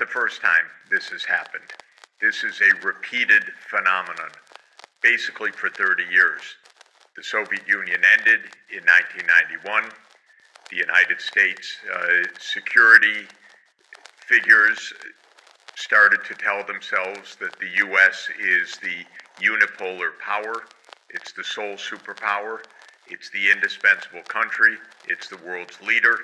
the first time this has happened. This is a repeated phenomenon, basically for 30 years. The Soviet Union ended in 1991. The United States security figures started to tell themselves that the U.S. is the unipolar power. It's the sole superpower. It's the indispensable country. It's the world's leader.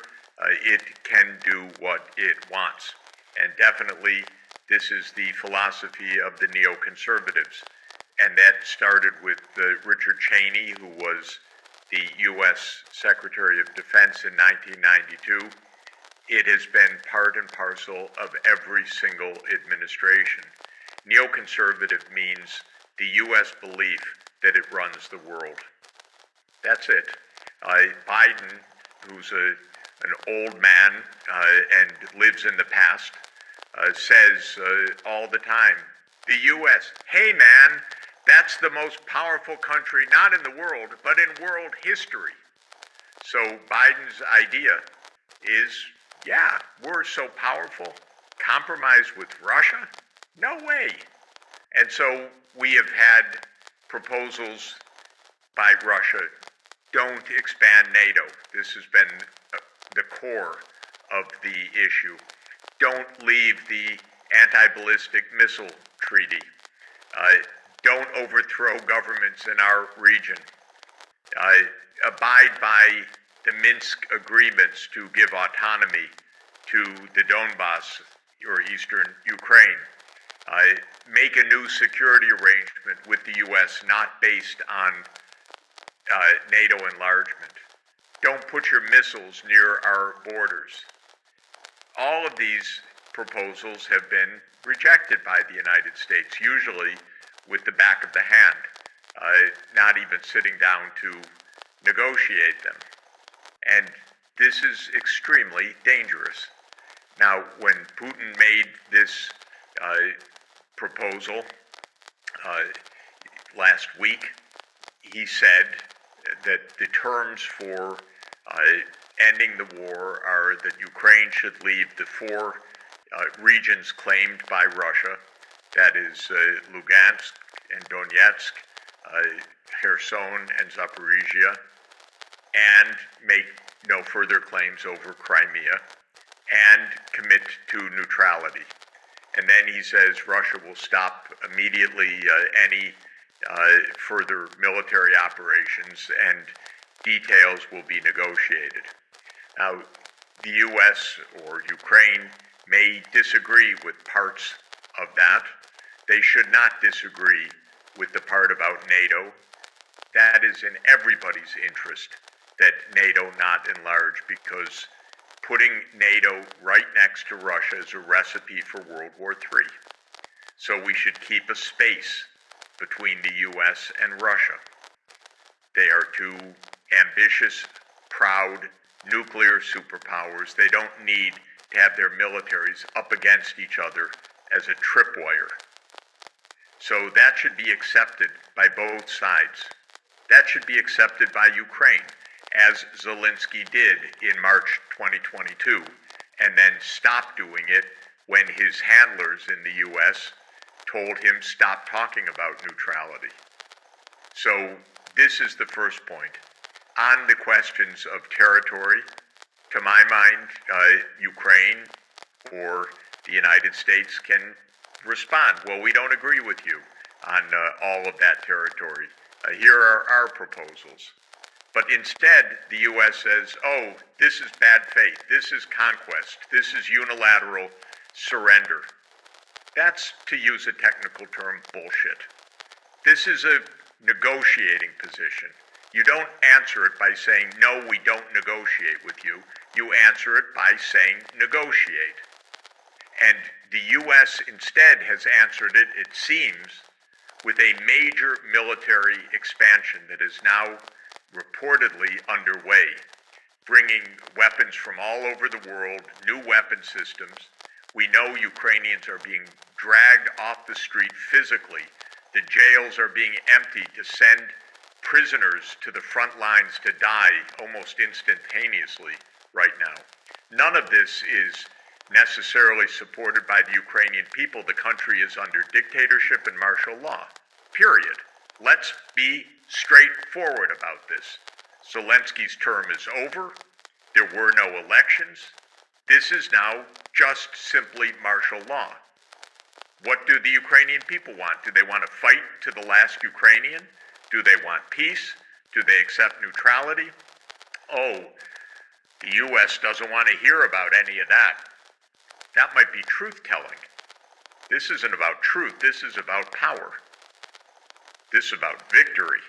It can do what it wants. And definitely, this is the philosophy of the neoconservatives. And that started with Richard Cheney, who was the U.S. Secretary of Defense in 1992. It has been part and parcel of every single administration. Neoconservative means the U.S. belief that it runs the world. That's it. Biden, who's an old man and lives in the past, says all the time, the U.S., hey man, that's the most powerful country, not in the world, but in world history. So Biden's idea is, yeah, we're so powerful. Compromise with Russia? No way. And so we have had proposals by Russia, don't expand NATO. This has been the core of the issue. Don't leave the anti-ballistic missile treaty. Don't overthrow governments in our region. Abide by the Minsk agreements to give autonomy to the Donbass or eastern Ukraine. Make a new security arrangement with the U.S. not based on NATO enlargement. Don't put your missiles near our borders. All of these proposals have been rejected by the United States, usually with the back of the hand, not even sitting down to negotiate them. And this is extremely dangerous. Now, when Putin made this proposal last week, he said that the terms for ending the war are that Ukraine should leave the four regions claimed by Russia, that is Lugansk and Donetsk, Kherson and Zaporizhia, and make no further claims over Crimea, and commit to neutrality. And then he says Russia will stop immediately any further military operations, and details will be negotiated. Now, the U.S. or Ukraine may disagree with parts of that. They should not disagree with the part about NATO. That is in everybody's interest that NATO not enlarge, because putting NATO right next to Russia is a recipe for World War III. So we should keep a space between the U.S. and Russia. They are two ambitious, proud, nuclear superpowers. They don't need to have their militaries up against each other as a tripwire. So that should be accepted by both sides. That should be accepted by Ukraine, as Zelensky did in March 2022, and then stopped doing it when his handlers in the U.S. told him stop talking about neutrality. So this is the first point. On the questions of territory, to my mind, Ukraine or the United States can respond, well, we don't agree with you on all of that territory. Here are our proposals. But instead, the U.S. says, oh, this is bad faith, this is conquest, this is unilateral surrender. That's, to use a technical term, bullshit. This is a negotiating position. You don't answer it by saying, no, we don't negotiate with you. You answer it by saying, negotiate. And the U.S. instead has answered it, it seems, with a major military expansion that is now reportedly underway, bringing weapons from all over the world, new weapon systems. We know Ukrainians are being dragged off the street physically. The jails are being emptied to send prisoners to the front lines to die almost instantaneously right now. None of this is necessarily supported by the Ukrainian people. The country is under dictatorship and martial law. Period. Let's be straightforward about this. Zelensky's term is over. There were no elections. This is now just simply martial law. What do the Ukrainian people want? Do they want to fight to the last Ukrainian? Do they want peace? Do they accept neutrality? Oh, the U.S. doesn't want to hear about any of that. That might be truth-telling. This isn't about truth. This is about power. This is about victory.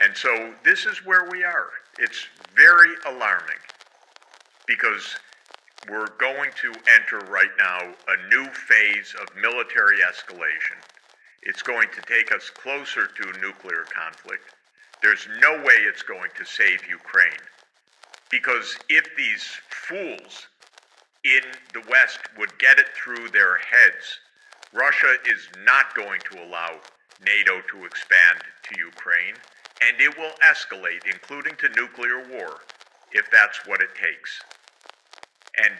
And so this is where we are. It's very alarming because we're going to enter right now a new phase of military escalation. It's going to take us closer to a nuclear conflict. There's no way it's going to save Ukraine. Because if these fools in the West would get it through their heads, Russia is not going to allow NATO to expand to Ukraine, and it will escalate, including to nuclear war, if that's what it takes. And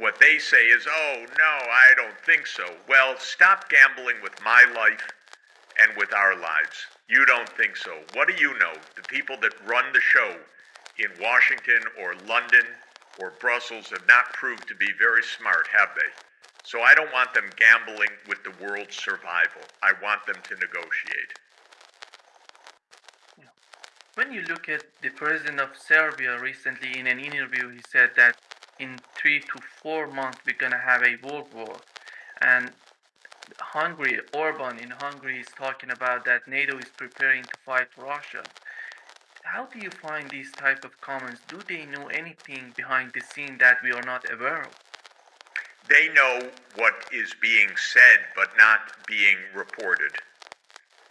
what they say is, oh, no, I don't think so. Well, stop gambling with my life and with our lives. You don't think so. What do you know? The people that run the show in Washington or London or Brussels have not proved to be very smart, have they? So I don't want them gambling with the world's survival. I want them to negotiate. When you look at the president of Serbia recently in an interview, he said that in 3 to 4 months we're going to have a world war. And Hungary, Orban in Hungary is talking about that NATO is preparing to fight Russia. How do you find these type of comments? Do they know anything behind the scene that we are not aware of? They know what is being said but not being reported.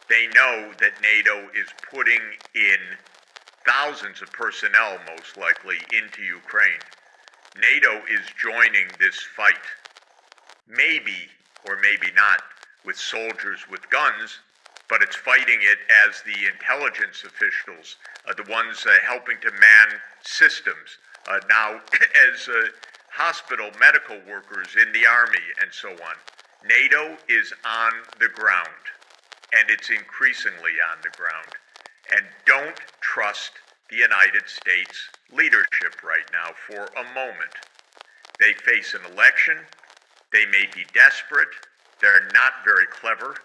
They know that NATO is putting in thousands of personnel, most likely, into Ukraine. NATO is joining this fight. Maybe, or maybe not, with soldiers with guns, but it's fighting it as the intelligence officials, the ones helping to man systems, now as hospital medical workers in the army and so on. NATO is on the ground, and it's increasingly on the ground. And don't trust the United States leadership right now for a moment. They face an election. They may be desperate. They're not very clever.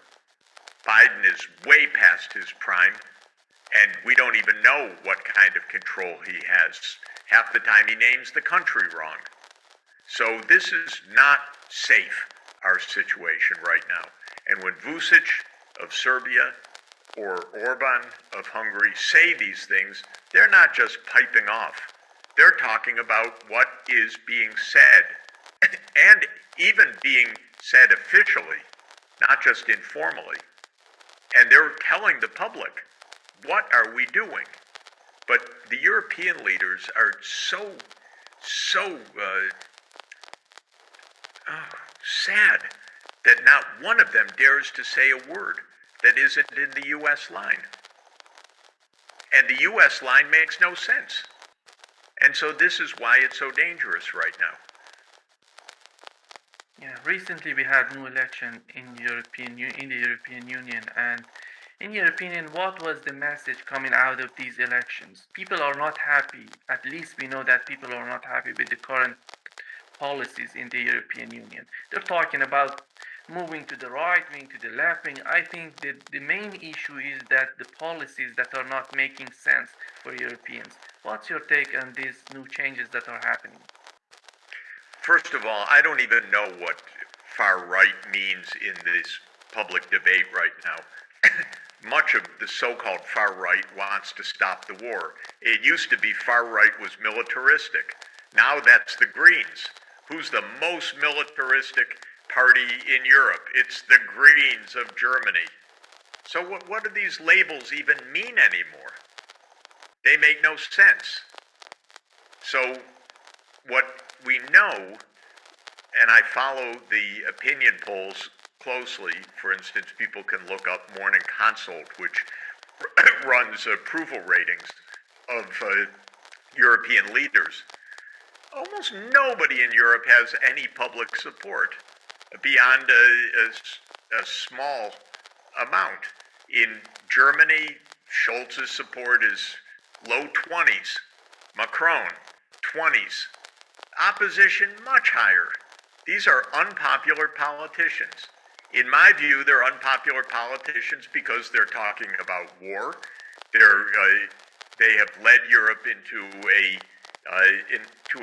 Biden is way past his prime, and we don't even know what kind of control he has. Half the time he names the country wrong. So this is not safe, our situation right now. And when Vučić of Serbia or Orban of Hungary say these things, they're not just piping off. They're talking about what is being said, and even being said officially, not just informally. And they're telling the public, what are we doing? But the European leaders are so sad that not one of them dares to say a word that isn't in the U.S. line. And the U.S. line makes no sense. And so this is why it's so dangerous right now. Yeah, recently we had new election in the European Union, and in your opinion, what was the message coming out of these elections? People are not happy. At least we know that people are not happy with the current policies in the European Union. They're talking about moving to the right wing, to the left wing. I think that the main issue is that the policies that are not making sense for Europeans. What's your take on these new changes that are happening? First of all, I don't even know what far right means in this public debate right now. Much of the so-called far right wants to stop the war. It used to be far right was militaristic. Now that's the Greens. Who's the most militaristic party in Europe? It's the Greens of Germany. So what do these labels even mean anymore? They make no sense. So what we know, and I follow the opinion polls closely. For instance, people can look up Morning Consult, which runs approval ratings of European leaders. almost nobody in Europe has any public support beyond a small amount. In Germany, Scholz's support is low 20s, Macron 20s, opposition much higher. These are unpopular politicians. In my view, they're unpopular politicians because they're talking about war. They have led Europe into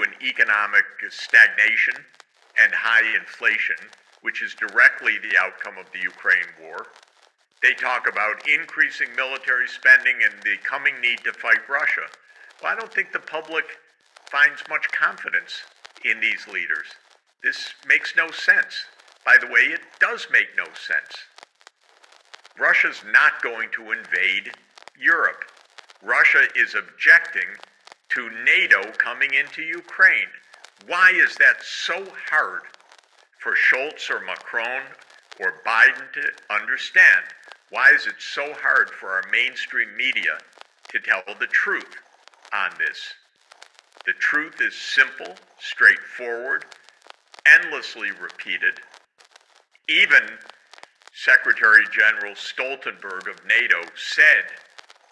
an economic stagnation and high inflation, which is directly the outcome of the Ukraine war. They talk about increasing military spending and the coming need to fight Russia. Well, I don't think the public finds much confidence in these leaders. This makes no sense. By the way, it does make no sense. Russia's not going to invade Europe. Russia is objecting to NATO coming into Ukraine. Why is that so hard for Scholz or Macron or Biden to understand? Why is it so hard for our mainstream media to tell the truth on this? The truth is simple, straightforward, endlessly repeated. Even Secretary General Stoltenberg of NATO said,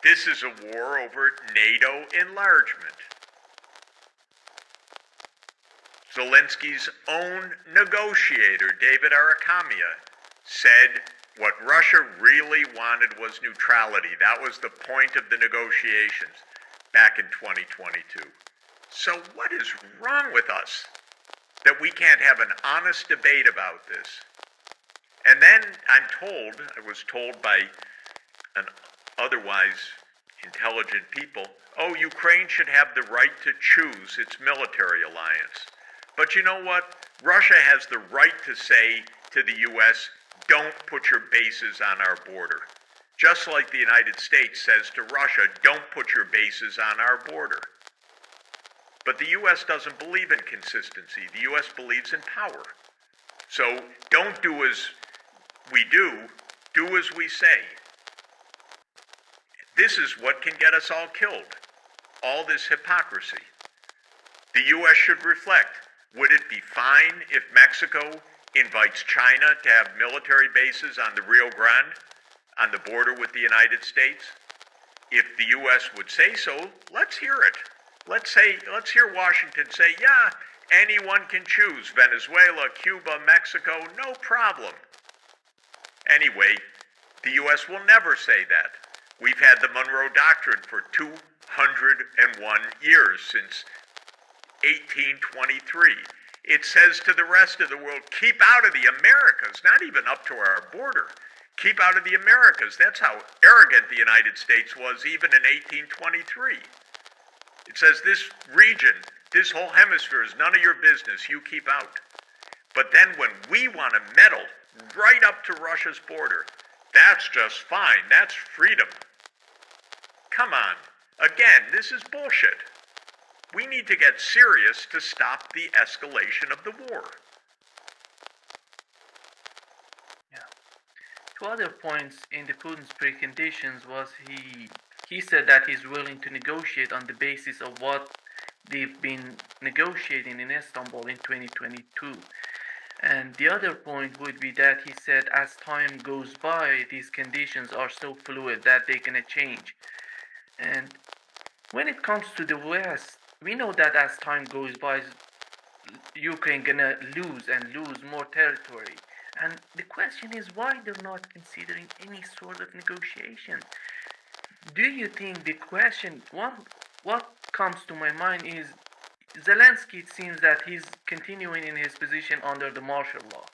this is a war over NATO enlargement. Zelensky's own negotiator, David said what Russia really wanted was neutrality. That was the point of the negotiations back in 2022. So what is wrong with us that we can't have an honest debate about this? And then I was told by an otherwise intelligent people, oh, Ukraine should have the right to choose its military alliance. But you know what? Russia has the right to say to the U.S., don't put your bases on our border. Just like the United States says to Russia, don't put your bases on our border. But the U.S. doesn't believe in consistency. The U.S. believes in power. So don't do as we do as we say. This is what can get us all killed. All this hypocrisy. The U.S. should reflect. Would it be fine if Mexico invites China to have military bases on the Rio Grande, on the border with the United States? If the U.S. would say so, let's hear it. Let's hear Washington say, yeah, anyone can choose. Venezuela, Cuba, Mexico, no problem. Anyway, the U.S. will never say that. We've had the Monroe Doctrine for 201 years, since 1823. It says to the rest of the world, keep out of the Americas, not even up to our border. Keep out of the Americas. That's how arrogant the United States was even in 1823. It says this region, this whole hemisphere is none of your business. You keep out. But then when we want to meddle right up to Russia's border, that's just fine. That's freedom. Come on. Again, this is bullshit. We need to get serious to stop the escalation of the war. Yeah. Two other points in the Putin's preconditions was he said that he's willing to negotiate on the basis of what they've been negotiating in Istanbul in 2022. And the other point would be that he said as time goes by, these conditions are so fluid that they're going to change. And when it comes to the West, we know that as time goes by, Ukraine gonna lose more territory. And the question is why they're not considering any sort of negotiation. Do you think the question, what comes to my mind is Zelensky, it seems that he's continuing in his position under the martial law.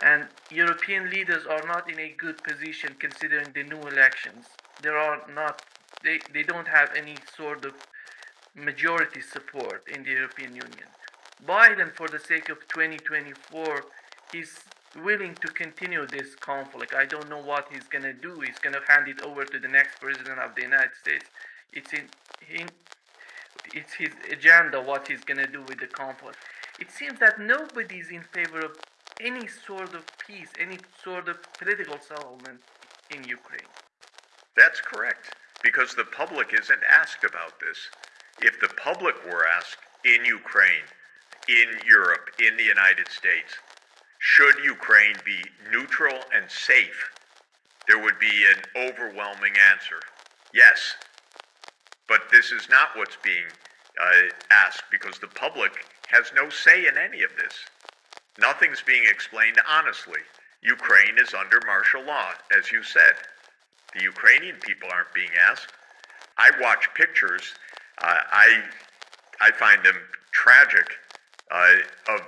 And European leaders are not in a good position considering the new elections. They don't have any sort of majority support in the European Union. Biden, for the sake of 2024, he's willing to continue this conflict. I don't know what he's going to do. He's going to hand it over to the next president of the United States. It's his agenda what he's going to do with the conflict. It seems that nobody's in favor of any sort of peace, any sort of political settlement in Ukraine. That's correct, because the public isn't asked about this. If the public were asked, in Ukraine, in Europe, in the United States. Should Ukraine be neutral and safe? There would be an overwhelming answer. Yes. But this is not what's being asked, because the public has no say in any of this. Nothing's being explained honestly. Ukraine is under martial law, as you said. The Ukrainian people aren't being asked. I watch pictures. I find them tragic, of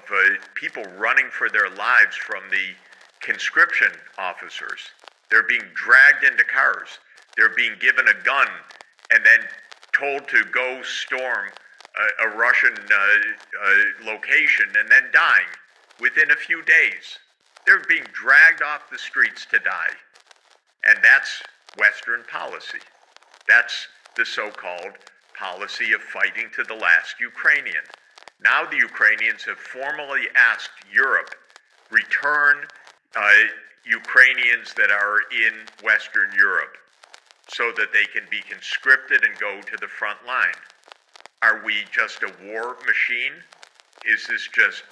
people running for their lives from the conscription officers. They're being dragged into cars. They're being given a gun and then told to go storm a Russian location and then dying within a few days. They're being dragged off the streets to die. And that's Western policy. That's the so-called policy of fighting to the last Ukrainian. Now the Ukrainians have formally asked Europe, return Ukrainians that are in Western Europe so that they can be conscripted and go to the front line. Are we just a war machine? Is this just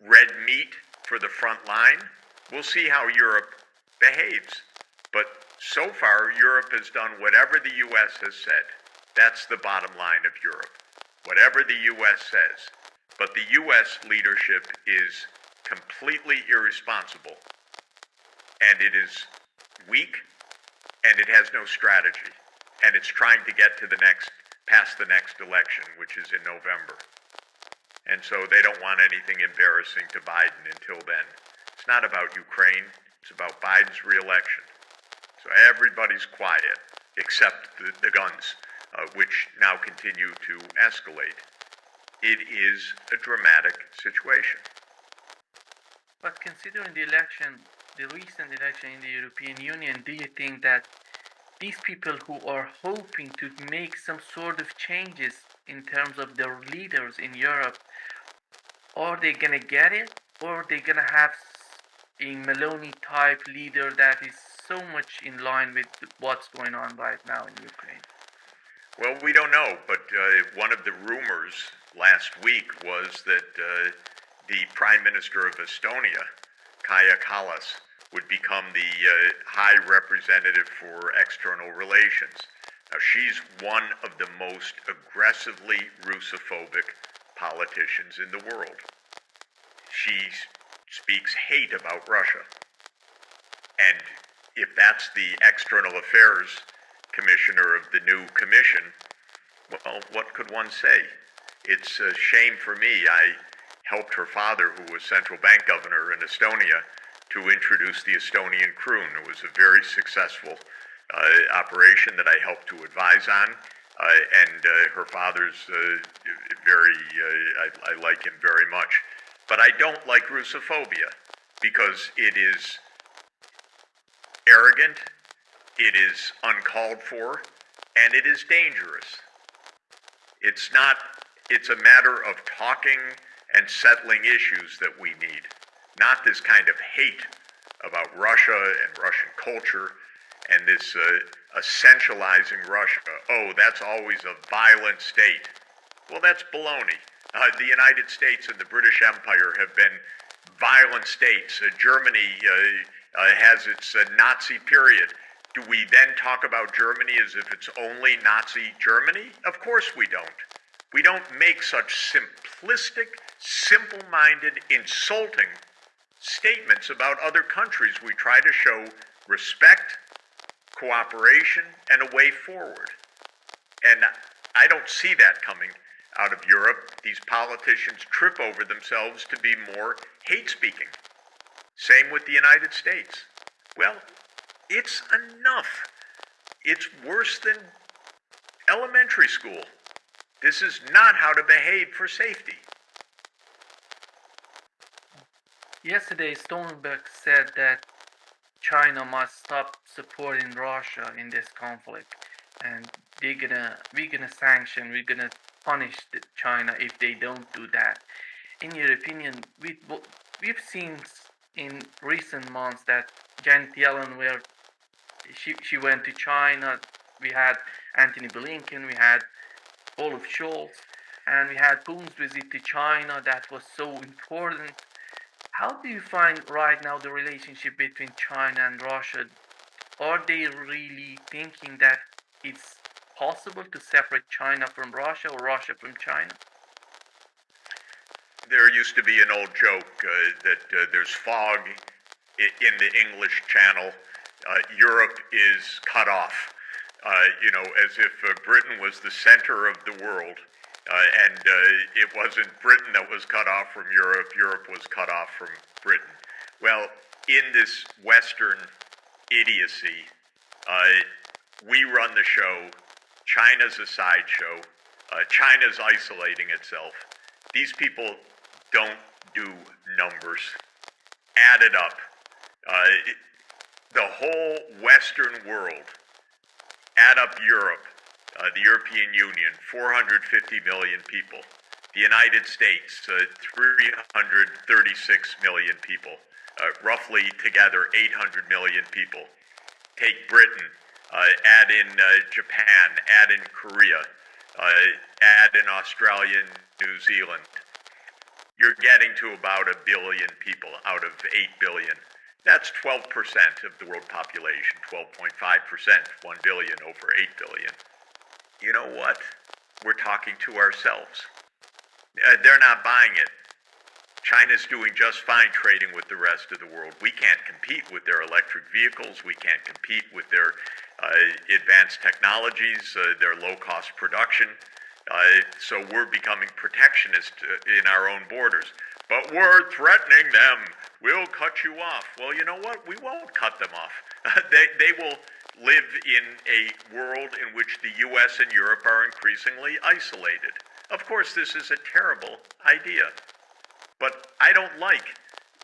red meat for the front line? We'll see how Europe behaves. But so far, Europe has done whatever the U.S. has said. That's the bottom line of Europe. Whatever the U.S. says. But the U.S. leadership is completely irresponsible. And it is weak, and it has no strategy. And it's trying to get to past the next election, which is in November. And so they don't want anything embarrassing to Biden until then. It's not about Ukraine. It's about Biden's reelection. So everybody's quiet, except the guns, which now continue to escalate. It is a dramatic situation. But considering the recent election in the European Union, do you think that these people who are hoping to make some sort of changes in terms of their leaders in Europe, are they gonna get it, or are they gonna have a Meloni type leader that is so much in line with what's going on right now in Ukraine? Well, we don't know, but one of the rumors last week was that the Prime Minister of Estonia, Kaja Kallas, would become the High Representative for External Relations. Now, she's one of the most aggressively Russophobic politicians in the world. She speaks hate about Russia. And if that's the External Affairs Commissioner of the new commission, well, what could one say? It's a shame for me. I helped her father, who was central bank governor in Estonia, to introduce the Estonian kroon. It was a very successful operation that I helped to advise on. And her father's I like him very much. But I don't like Russophobia because it is arrogant, it is uncalled for, and it is dangerous. It's a matter of talking and settling issues that we need, not this kind of hate about Russia and Russian culture and this essentializing Russia. Oh, that's always a violent state. Well, that's baloney. The United States and the British Empire have been violent states. Germany has its Nazi period. Do we then talk about Germany as if it's only Nazi Germany? Of course we don't. We don't make such simplistic, simple-minded, insulting statements about other countries. We try to show respect, cooperation, and a way forward. And I don't see that coming out of Europe. These politicians trip over themselves to be more hate-speaking. Same with the United States. Well, it's enough. It's worse than elementary school. This is not how to behave for safety. Yesterday, Stoltenberg said that China must stop supporting Russia in this conflict, and we're gonna punish China if they don't do that. In your opinion, we've seen in recent months that Janet Yellen, where she went to China, we had Antony Blinken, we had Olaf Scholz. and we had Putin's visit to China that was so important. How do you find right now the relationship between China and Russia? Are they really thinking that it's possible to separate China from Russia or Russia from China? There used to be an old joke that there's fog in the English Channel. Europe is cut off, as if Britain was the center of the world. And it wasn't Britain that was cut off from Europe, Europe was cut off from Britain. Well, in this Western idiocy, we run the show, China's a sideshow, China's isolating itself. These people don't do numbers. Add it up. The whole Western world, add up Europe, the European Union, 450 million people. The United States, 336 million people. Roughly together, 800 million people. Take Britain, add in Japan, add in Korea, add in Australia and New Zealand. You're getting to about 1 billion people out of 8 billion. That's 12% of the world population, 12.5%, 1 billion over 8 billion. You know what? We're talking to ourselves. They're not buying it. China's doing just fine trading with the rest of the world. We can't compete with their electric vehicles. We can't compete with their advanced technologies, their low-cost production. So we're becoming protectionist in our own borders. But we're threatening them. We'll cut you off. Well, you know what? We won't cut them off. They will live in a world in which the U.S. and Europe are increasingly isolated. Of course, this is a terrible idea. But I don't like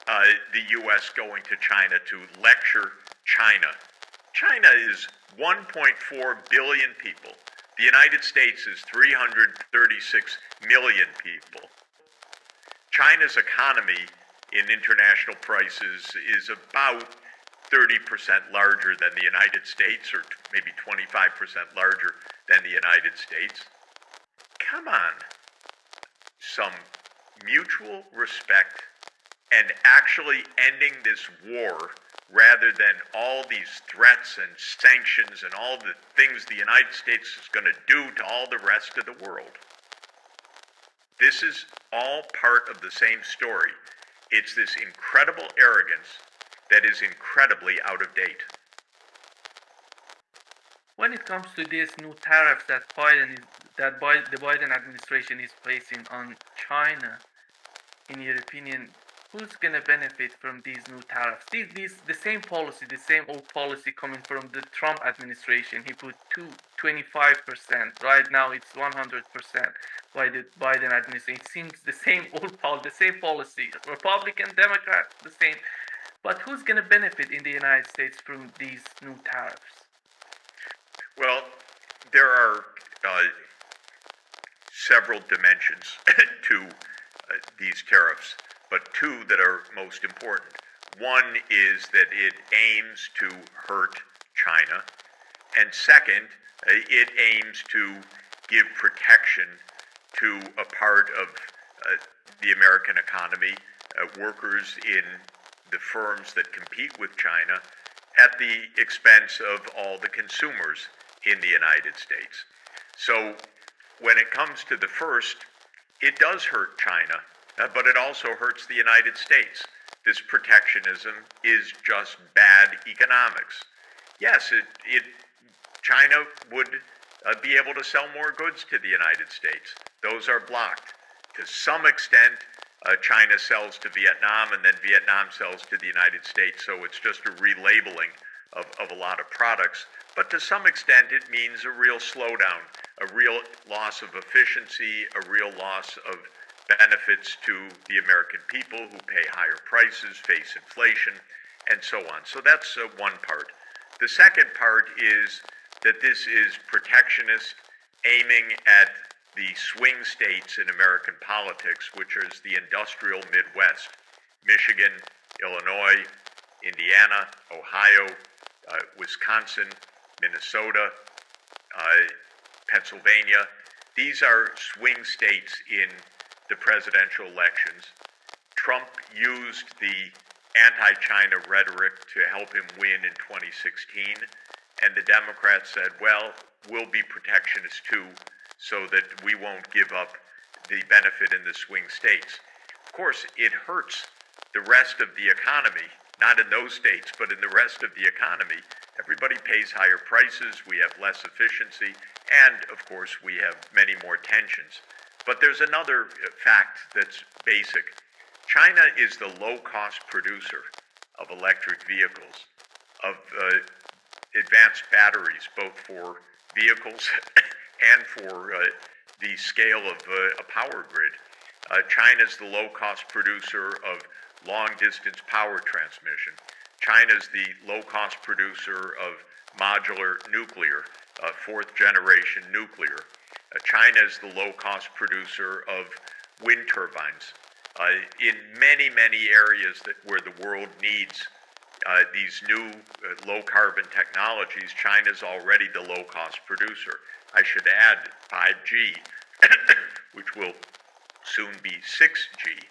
the U.S. going to China to lecture China. China is 1.4 billion people. The United States is 336 million people. China's economy in international prices is about 30% larger than the United States, or maybe 25% larger than the United States. Come on. Some mutual respect and actually ending this war rather than all these threats and sanctions and all the things the United States is going to do to all the rest of the world. This is all part of the same story. It's this incredible arrogance that is incredibly out of date. When it comes to these new tariffs that the Biden administration is placing on China, in your opinion, who's going to benefit from these new tariffs? The same policy, the same old policy coming from the Trump administration. He put 25%. Right now it's 100% by the Biden administration. It seems the same the same policy. Republican, Democrat, the same. But who's going to benefit in the United States from these new tariffs? Well, there are several dimensions to these tariffs, but two that are most important. One is that it aims to hurt China, and second, it aims to give protection to a part of the American economy, workers in the firms that compete with China, at the expense of all the consumers in the United States. So when it comes to the first, it does hurt China, but it also hurts the United States. This protectionism is just bad economics. Yes, China would be able to sell more goods to the United States. Those are blocked. To some extent, China sells to Vietnam, and then Vietnam sells to the United States, so it's just a relabeling of a lot of products. But to some extent, it means a real slowdown, a real loss of efficiency, a real loss of benefits to the American people who pay higher prices, face inflation, and so on. So that's one part. The second part is that this is protectionist, aiming at the swing states in American politics, which is the industrial Midwest: Michigan, Illinois, Indiana, Ohio, Wisconsin, Minnesota, Pennsylvania. these are swing states in the presidential elections. Trump used the anti-China rhetoric to help him win in 2016, and the Democrats said, well, we'll be protectionist too, so that we won't give up the benefit in the swing states. Of course, it hurts the rest of the economy, not in those states, but in the rest of the economy. Everybody pays higher prices, we have less efficiency, and of course we have many more tensions. But there's another fact that's basic. China is the low-cost producer of electric vehicles, of advanced batteries, both for vehicles and for the scale of a power grid. China's the low-cost producer of long-distance power transmission. China's the low-cost producer of modular nuclear, fourth-generation nuclear. China's the low-cost producer of wind turbines. In many, many areas where the world needs these new low-carbon technologies, China's already the low-cost producer. I should add 5G, which will soon be 6G.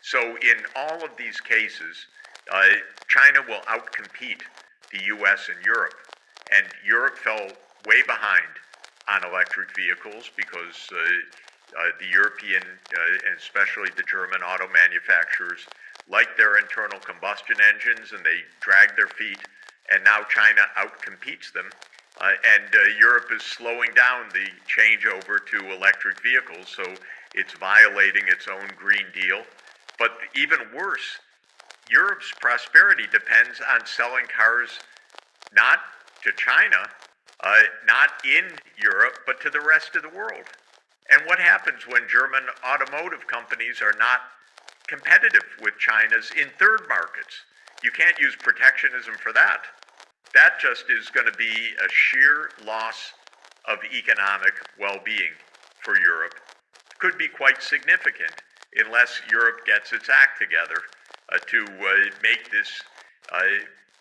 So in all of these cases, China will outcompete the US and Europe. And Europe fell way behind on electric vehicles because the European, and especially the German auto manufacturers, like their internal combustion engines, and they drag their feet, and now China outcompetes them. And Europe is slowing down the changeover to electric vehicles, so it's violating its own Green Deal. But even worse, Europe's prosperity depends on selling cars not to China, not in Europe, but to the rest of the world. And what happens when German automotive companies are not competitive with China's in third markets? You can't use protectionism for that. That just is going to be a sheer loss of economic well-being for Europe. Could be quite significant unless Europe gets its act together to make this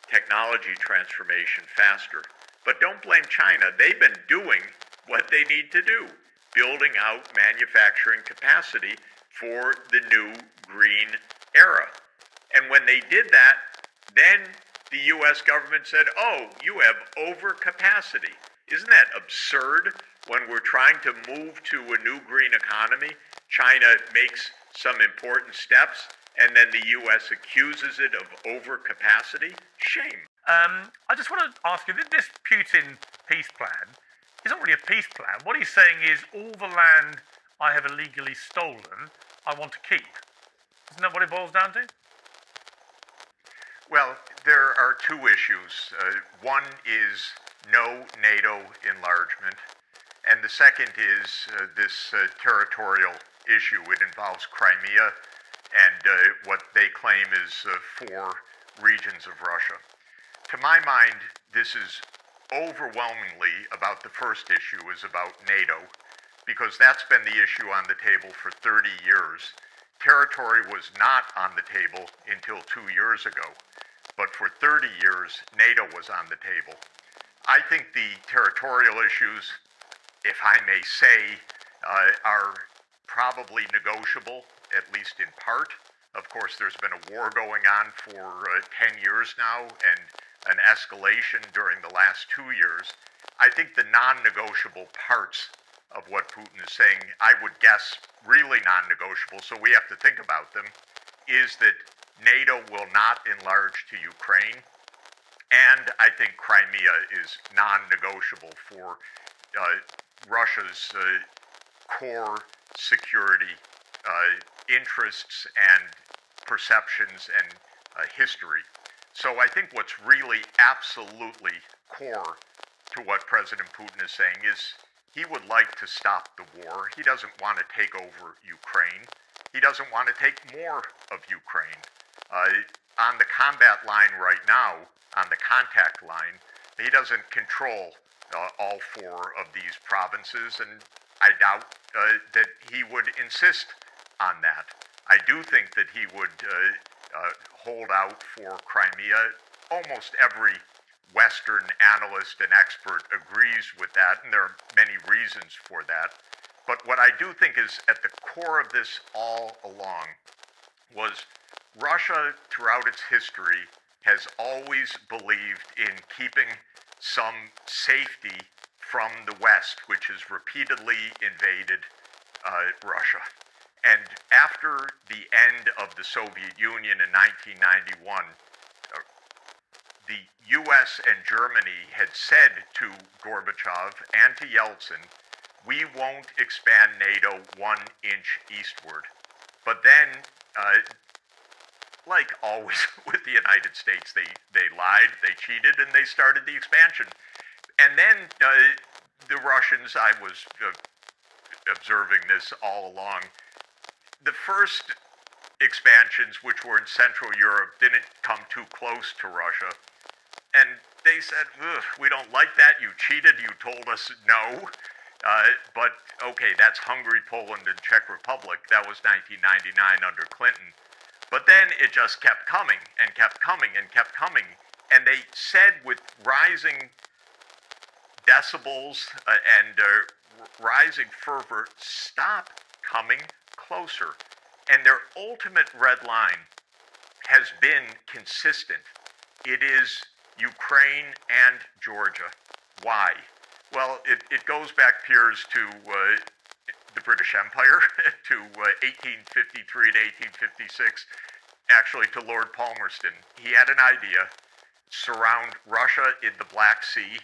technology transformation faster. But don't blame China. They've been doing what they need to do, building out manufacturing capacity for the new green era. And when they did that, then the US government said, oh, you have overcapacity. Isn't that absurd? When we're trying to move to a new green economy, China makes some important steps, and then the US accuses it of overcapacity? Shame. I just want to ask you, this Putin peace plan is not really a peace plan. What he's saying is, all the land I have illegally stolen, I want to keep. Isn't that what it boils down to? Well, there are two issues. One is no NATO enlargement, and the second is this territorial issue. It involves Crimea and what they claim is 4 regions of Russia. To my mind, this is overwhelmingly about the first issue, is about NATO, because that's been the issue on the table for 30 years. Territory was not on the table until 2 years ago, but for 30 years, NATO was on the table. I think the territorial issues, if I may say, are probably negotiable, at least in part. Of course, there's been a war going on for 10 years now, and an escalation during the last 2 years. I think the non-negotiable parts of what Putin is saying, I would guess really non-negotiable, so we have to think about them, is that NATO will not enlarge to Ukraine, and I think Crimea is non-negotiable for Russia's core security interests and perceptions and history. So I think what's really absolutely core to what President Putin is saying is he would like to stop the war. He doesn't want to take over Ukraine. He doesn't want to take more of Ukraine. On the combat line right now, on the contact line, he doesn't control all 4 of these provinces, and I doubt that he would insist on that. I do think that he would hold out for Crimea. Almost every Western analyst and expert agrees with that, and there are many reasons for that. But what I do think is at the core of this all along was Russia, throughout its history, has always believed in keeping some safety from the West, which has repeatedly invaded Russia. And after the end of the Soviet Union in 1991, the US and Germany had said to Gorbachev and to Yeltsin, we won't expand NATO 1 inch eastward. But then, like always with the United States, they lied, they cheated, and they started the expansion. And then the Russians, I was observing this all along, the first expansions, which were in Central Europe, didn't come too close to Russia. And they said, we don't like that, you cheated, you told us no. But okay, that's Hungary, Poland, and Czech Republic. That was 1999 under Clinton. But then it just kept coming and kept coming and kept coming. And they said with rising decibels and rising fervor, stop coming closer. And their ultimate red line has been consistent. It is Ukraine and Georgia. Why? Well, it goes back, Piers, to the British Empire, to 1853 to 1856, actually to Lord Palmerston. He had an idea: surround Russia in the Black Sea,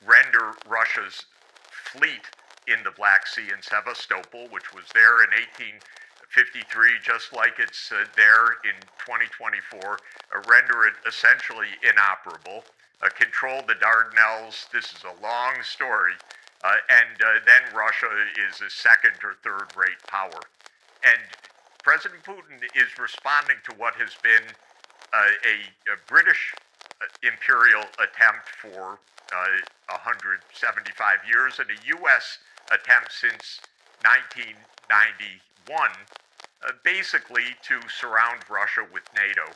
render Russia's fleet in the Black Sea in Sevastopol, which was there in 1853, just like it's there in 2024, render it essentially inoperable, control the Dardanelles. This is a long story. And then Russia is a second or third rate power. And President Putin is responding to what has been a British imperial attempt for 175 years and a U.S. attempt since 1991, basically to surround Russia with NATO.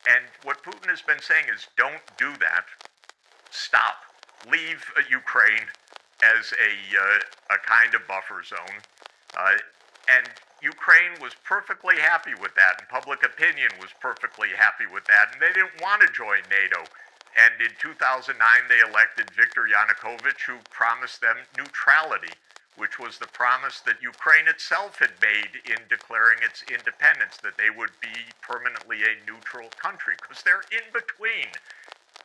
And what Putin has been saying is, don't do that. Stop. Leave Ukraine as a kind of buffer zone. And Ukraine was perfectly happy with that, and public opinion was perfectly happy with that, and they didn't want to join NATO. And in 2009, they elected Viktor Yanukovych, who promised them neutrality, which was the promise that Ukraine itself had made in declaring its independence, that they would be permanently a neutral country, because they're in between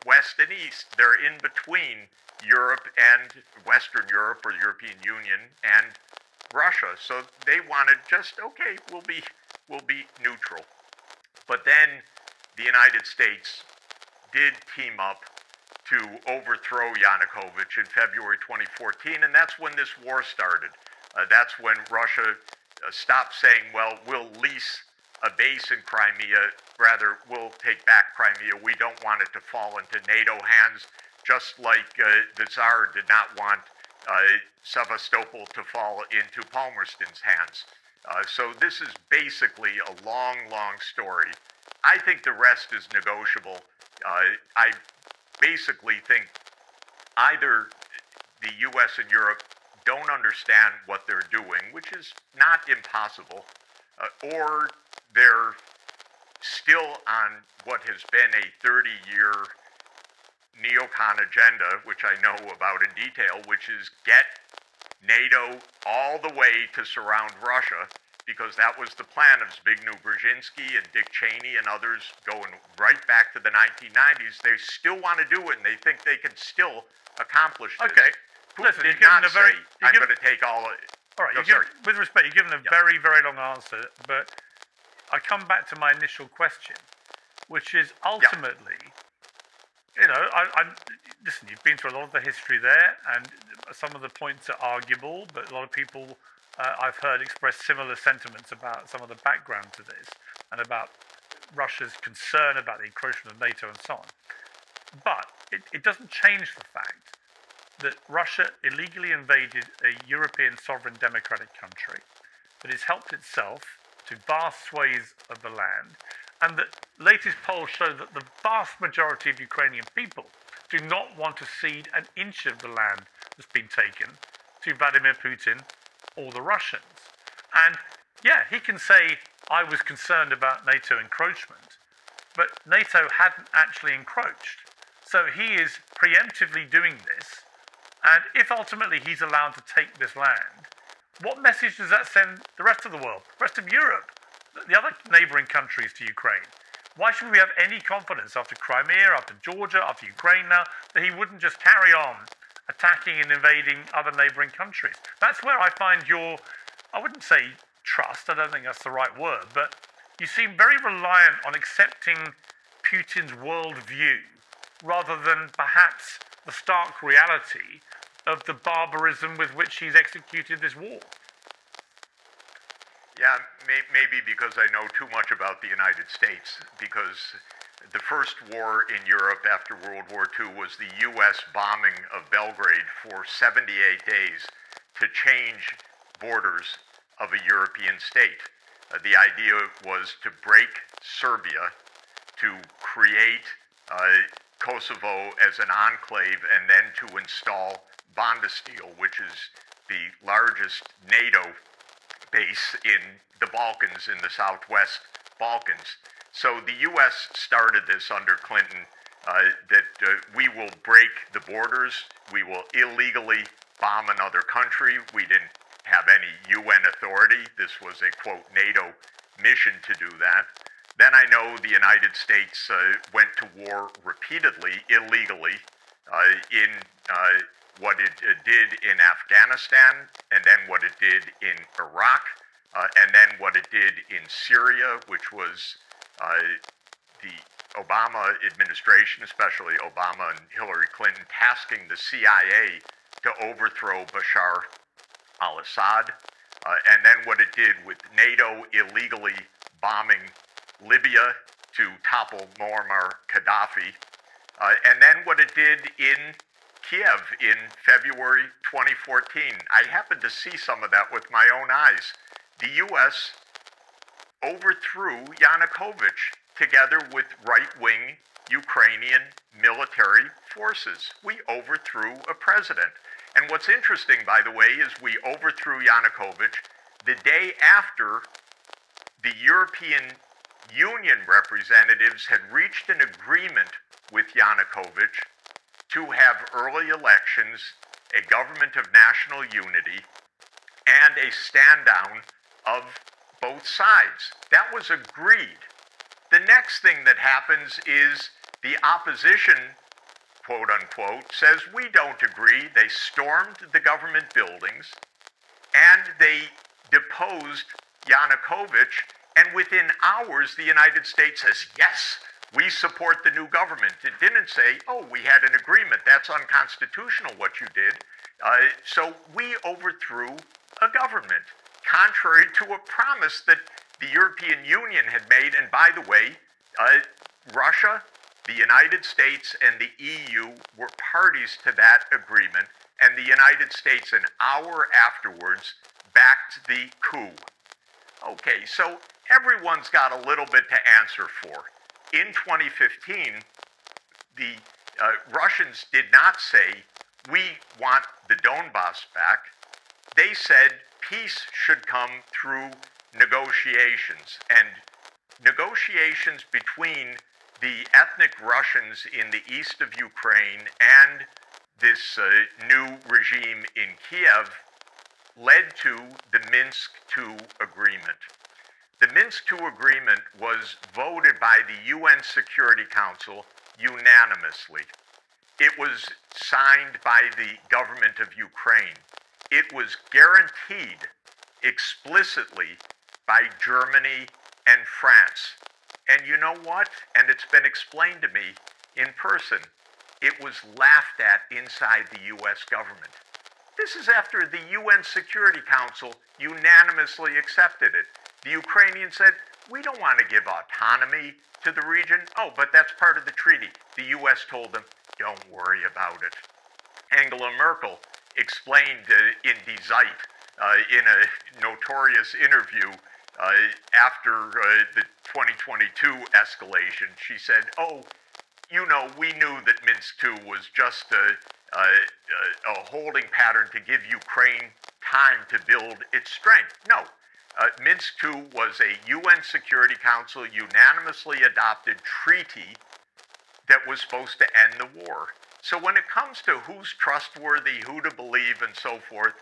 West and East. They're in between Europe and Western Europe, or the European Union, and Russia. So they wanted just, okay, we'll be neutral. But then the United States did team up to overthrow Yanukovych in February 2014, and that's when this war started. That's when Russia stopped saying, well, we'll lease a base in Crimea, rather, we'll take back Crimea. We don't want it to fall into NATO hands, just like the Tsar did not want Sevastopol to fall into Palmerston's hands. So this is basically a long, long story. I think the rest is negotiable. I basically think either the U.S. and Europe don't understand what they're doing, which is not impossible, or they're still on what has been a 30-year neocon agenda, which I know about in detail, which is get NATO all the way to surround Russia, because that was the plan of Zbigniew Brzezinski and Dick Cheney and others going right back to the 1990s. They still want to do it, and they think they can still accomplish this. Okay. Putin Listen, did not say, I'm going to take all it. All right, sorry. with respect, you've given a very, very long answer, but I come back to my initial question, which is ultimately, listen, you've been through a lot of the history there, and some of the points are arguable, but a lot of people I've heard express similar sentiments about some of the background to this, and about Russia's concern about the encroachment of NATO and so on. But it doesn't change the fact that Russia illegally invaded a European sovereign democratic country that has helped itself to vast swathes of the land, and that latest polls show that the vast majority of Ukrainian people do not want to cede an inch of the land that's been taken to Vladimir Putin or the Russians. And yeah, he can say, I was concerned about NATO encroachment, but NATO hadn't actually encroached. So he is preemptively doing this, and if ultimately he's allowed to take this land, what message does that send the rest of the world, the rest of Europe, the other neighbouring countries to Ukraine? Why should we have any confidence after Crimea, after Georgia, after Ukraine now, that he wouldn't just carry on attacking and invading other neighbouring countries? That's where I find your, I wouldn't say trust, I don't think that's the right word, but you seem very reliant on accepting Putin's worldview rather than perhaps the stark reality of the barbarism with which he's executed this war. Yeah, maybe because I know too much about the United States, because the first war in Europe after World War II was the U.S. bombing of Belgrade for 78 days to change borders of a European state. The idea was to break Serbia, to create Kosovo as an enclave, and then to install Bondesteel, which is the largest NATO base in the Balkans, in the southwest Balkans. So the U.S. started this under Clinton, that we will break the borders, we will illegally bomb another country. We didn't have any UN authority. This was a, quote, NATO mission to do that. Then I know the United States went to war repeatedly, illegally, in what it did in Afghanistan, and then what it did in Iraq, and then what it did in Syria, which was the Obama administration, especially Obama and Hillary Clinton, tasking the CIA to overthrow Bashar al-Assad, and then what it did with NATO illegally bombing Libya to topple Muammar Gaddafi, and then what it did in Kiev in February 2014. I happened to see some of that with my own eyes. The U.S. overthrew Yanukovych together with right-wing Ukrainian military forces. We overthrew a president. And what's interesting, by the way, is we overthrew Yanukovych the day after the European Union representatives had reached an agreement with Yanukovych to have early elections, a government of national unity, and a stand-down of both sides. That was agreed. The next thing that happens is the opposition, quote unquote, says we don't agree. They stormed the government buildings and they deposed Yanukovych, and within hours the United States says, yes, we support the new government. It didn't say, oh, we had an agreement. That's unconstitutional what you did. So we overthrew a government, contrary to a promise that the European Union had made. And by the way, Russia, the United States, and the EU were parties to that agreement. And the United States, an hour afterwards, backed the coup. Okay, so everyone's got a little bit to answer for. In 2015, the Russians did not say, we want the Donbass back. They said peace should come through negotiations. And negotiations between the ethnic Russians in the east of Ukraine and this new regime in Kiev led to the Minsk II agreement. The Minsk II agreement was voted by the UN Security Council unanimously. It was signed by the government of Ukraine. It was guaranteed explicitly by Germany and France. And you know what? And it's been explained to me in person. It was laughed at inside the US government. This is after the UN Security Council unanimously accepted it. The Ukrainians said, we don't want to give autonomy to the region. Oh, but that's part of the treaty. The US told them, don't worry about it. Angela Merkel explained in Die Zeit, in a notorious interview after the 2022 escalation, she said, oh, you know, we knew that Minsk II was just a holding pattern to give Ukraine time to build its strength. No. Minsk II was a UN Security Council unanimously adopted treaty that was supposed to end the war. So when it comes to who's trustworthy, who to believe, and so forth,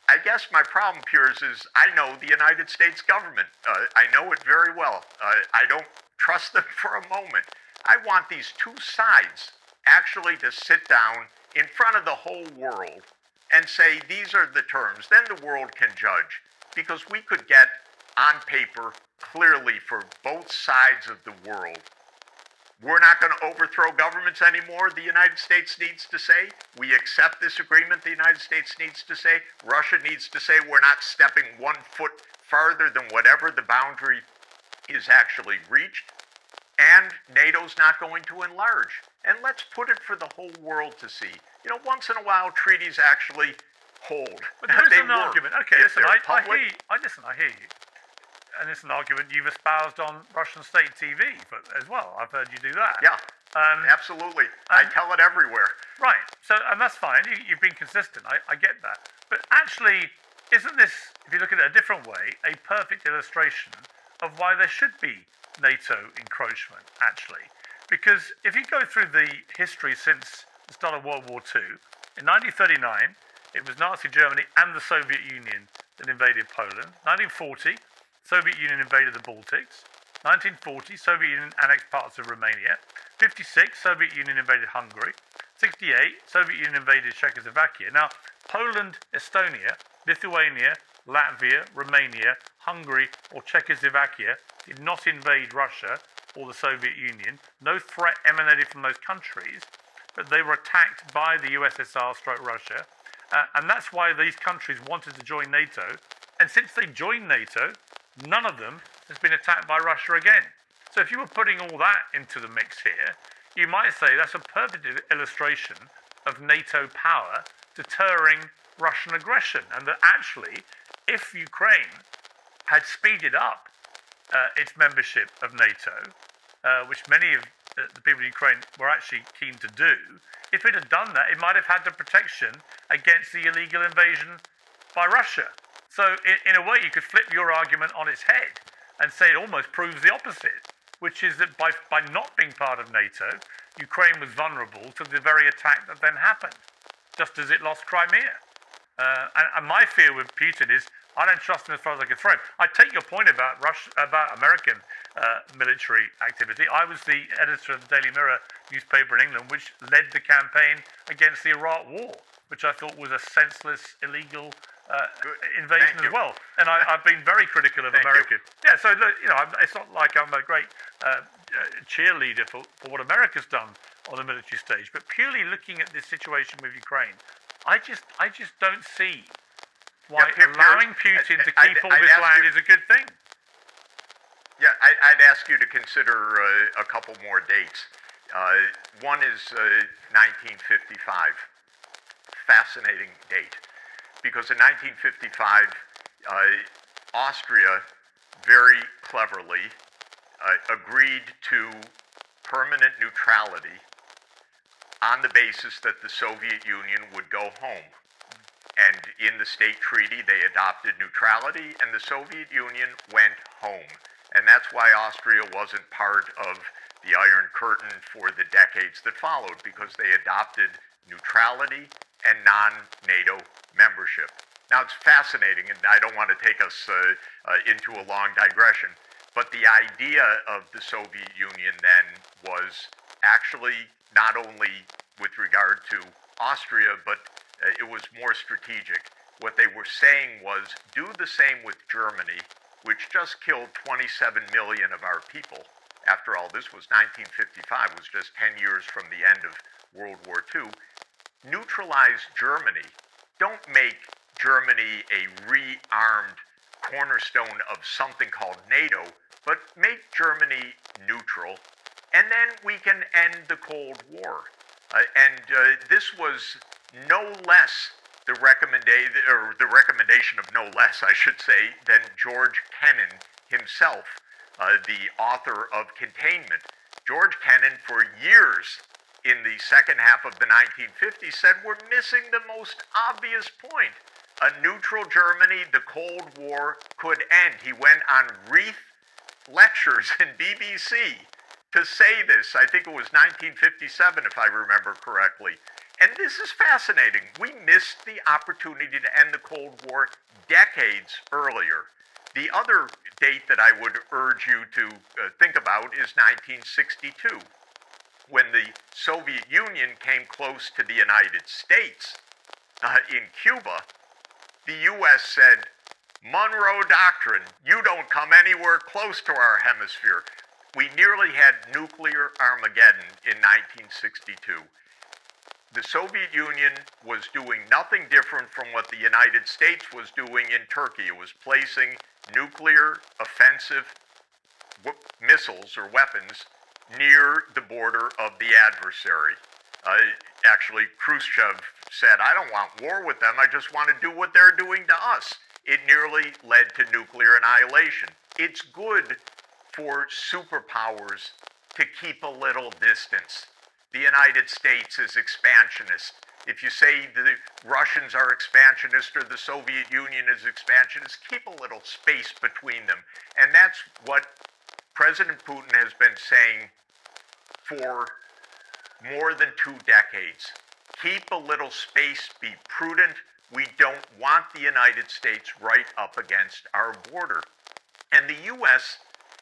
I guess my problem, Piers, is I know the United States government. I know it very well. I don't trust them for a moment. I want these two sides actually to sit down in front of the whole world and say, these are the terms. Then the world can judge. Because we could get on paper clearly for both sides of the world, we're not going to overthrow governments anymore, the United States needs to say. We accept this agreement, the United States needs to say. Russia needs to say we're not stepping 1 foot farther than whatever the boundary is actually reached. And NATO's not going to enlarge. And let's put it for the whole world to see. You know, once in a while, treaties actually hold. But there is They an work. argument. Okay, If listen, they're I public. hear you. I hear you. And it's an argument you've espoused on Russian state TV as well. I've heard you do that. Yeah, absolutely. I tell it everywhere. Right. So, and that's fine. You've been consistent. I get that. But actually, isn't this, if you look at it a different way, a perfect illustration of why there should be NATO encroachment, actually? Because if you go through the history since the start of World War II, in 1939, it was Nazi Germany and the Soviet Union that invaded Poland. 1940, Soviet Union invaded the Baltics. 1940, Soviet Union annexed parts of Romania. 56, Soviet Union invaded Hungary. 68, Soviet Union invaded Czechoslovakia. Now, Poland, Estonia, Lithuania, Latvia, Romania, Hungary, or Czechoslovakia did not invade Russia or the Soviet Union. No threat emanated from those countries, but they were attacked by the USSR/Russia. And that's why these countries wanted to join NATO. And since they joined NATO, none of them has been attacked by Russia again. So if you were putting all that into the mix here, you might say that's a perfect illustration of NATO power deterring Russian aggression. And that actually, if Ukraine had speeded up its membership of NATO, which many of the people in Ukraine were actually keen to do, if it had done that, it might have had the protection against the illegal invasion by Russia. So in a way, you could flip your argument on its head and say it almost proves the opposite, which is that by not being part of NATO, Ukraine was vulnerable to the very attack that then happened, just as it lost Crimea. And my fear with Putin is I don't trust him as far as I can throw him. I take your point about American military activity. I was the editor of the Daily Mirror newspaper in England, which led the campaign against the Iraq War, which I thought was a senseless, illegal invasion as well. And I've been very critical of America. Yeah, so look, it's not like I'm a great cheerleader for what America's done on the military stage, but purely looking at this situation with Ukraine, I just don't see why allowing Putin to keep all this land is a good thing. Yeah, I'd ask you to consider a couple more dates. One is 1955. Fascinating date. Because in 1955, Austria very cleverly agreed to permanent neutrality on the basis that the Soviet Union would go home. And in the state treaty, they adopted neutrality, and the Soviet Union went home. And that's why Austria wasn't part of the Iron Curtain for the decades that followed, because they adopted neutrality and non-NATO membership. Now, it's fascinating, and I don't want to take us into a long digression, but the idea of the Soviet Union then was actually not only with regard to Austria, but it was more strategic. What they were saying was, do the same with Germany, which just killed 27 million of our people. After all, this was 1955, was just 10 years from the end of World War II. Neutralize Germany. Don't make Germany a rearmed cornerstone of something called NATO, but make Germany neutral, and then we can end the Cold War. This was no less the recommendation of no less, I should say, than George Kennan himself, the author of Containment. George Kennan, for years in the second half of the 1950s, said we're missing the most obvious point. a neutral Germany, the Cold War could end. He went on wreath lectures in BBC to say this. I think it was 1957, if I remember correctly. And this is fascinating. We missed the opportunity to end the Cold War decades earlier. The other date that I would urge you to think about is 1962, when the Soviet Union came close to the United States in Cuba. The U.S. said, Monroe Doctrine, you don't come anywhere close to our hemisphere. We nearly had nuclear Armageddon in 1962. The Soviet Union was doing nothing different from what the United States was doing in Turkey. It was placing nuclear offensive missiles or weapons near the border of the adversary. Actually, Khrushchev said, I don't want war with them, I just want to do what they're doing to us. It nearly led to nuclear annihilation. It's good for superpowers to keep a little distance. The United States is expansionist. If you say the Russians are expansionist or the Soviet Union is expansionist, keep a little space between them. And that's what President Putin has been saying for more than 2 decades. Keep a little space, be prudent. We don't want the United States right up against our border. And the U.S.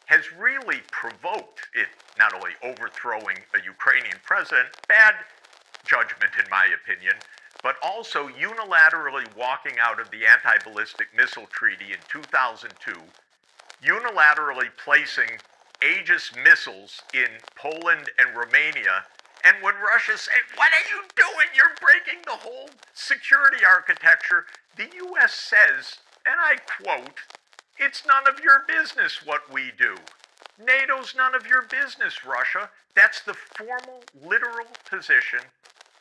has really provoked it, not only overthrowing a Ukrainian president, bad judgment in my opinion, but also unilaterally walking out of the anti-ballistic missile treaty in 2002, unilaterally placing Aegis missiles in Poland and Romania. And when Russia said, what are you doing? You're breaking the whole security architecture. The U.S. says, and I quote, it's none of your business what we do. NATO's none of your business, Russia. That's the formal, literal position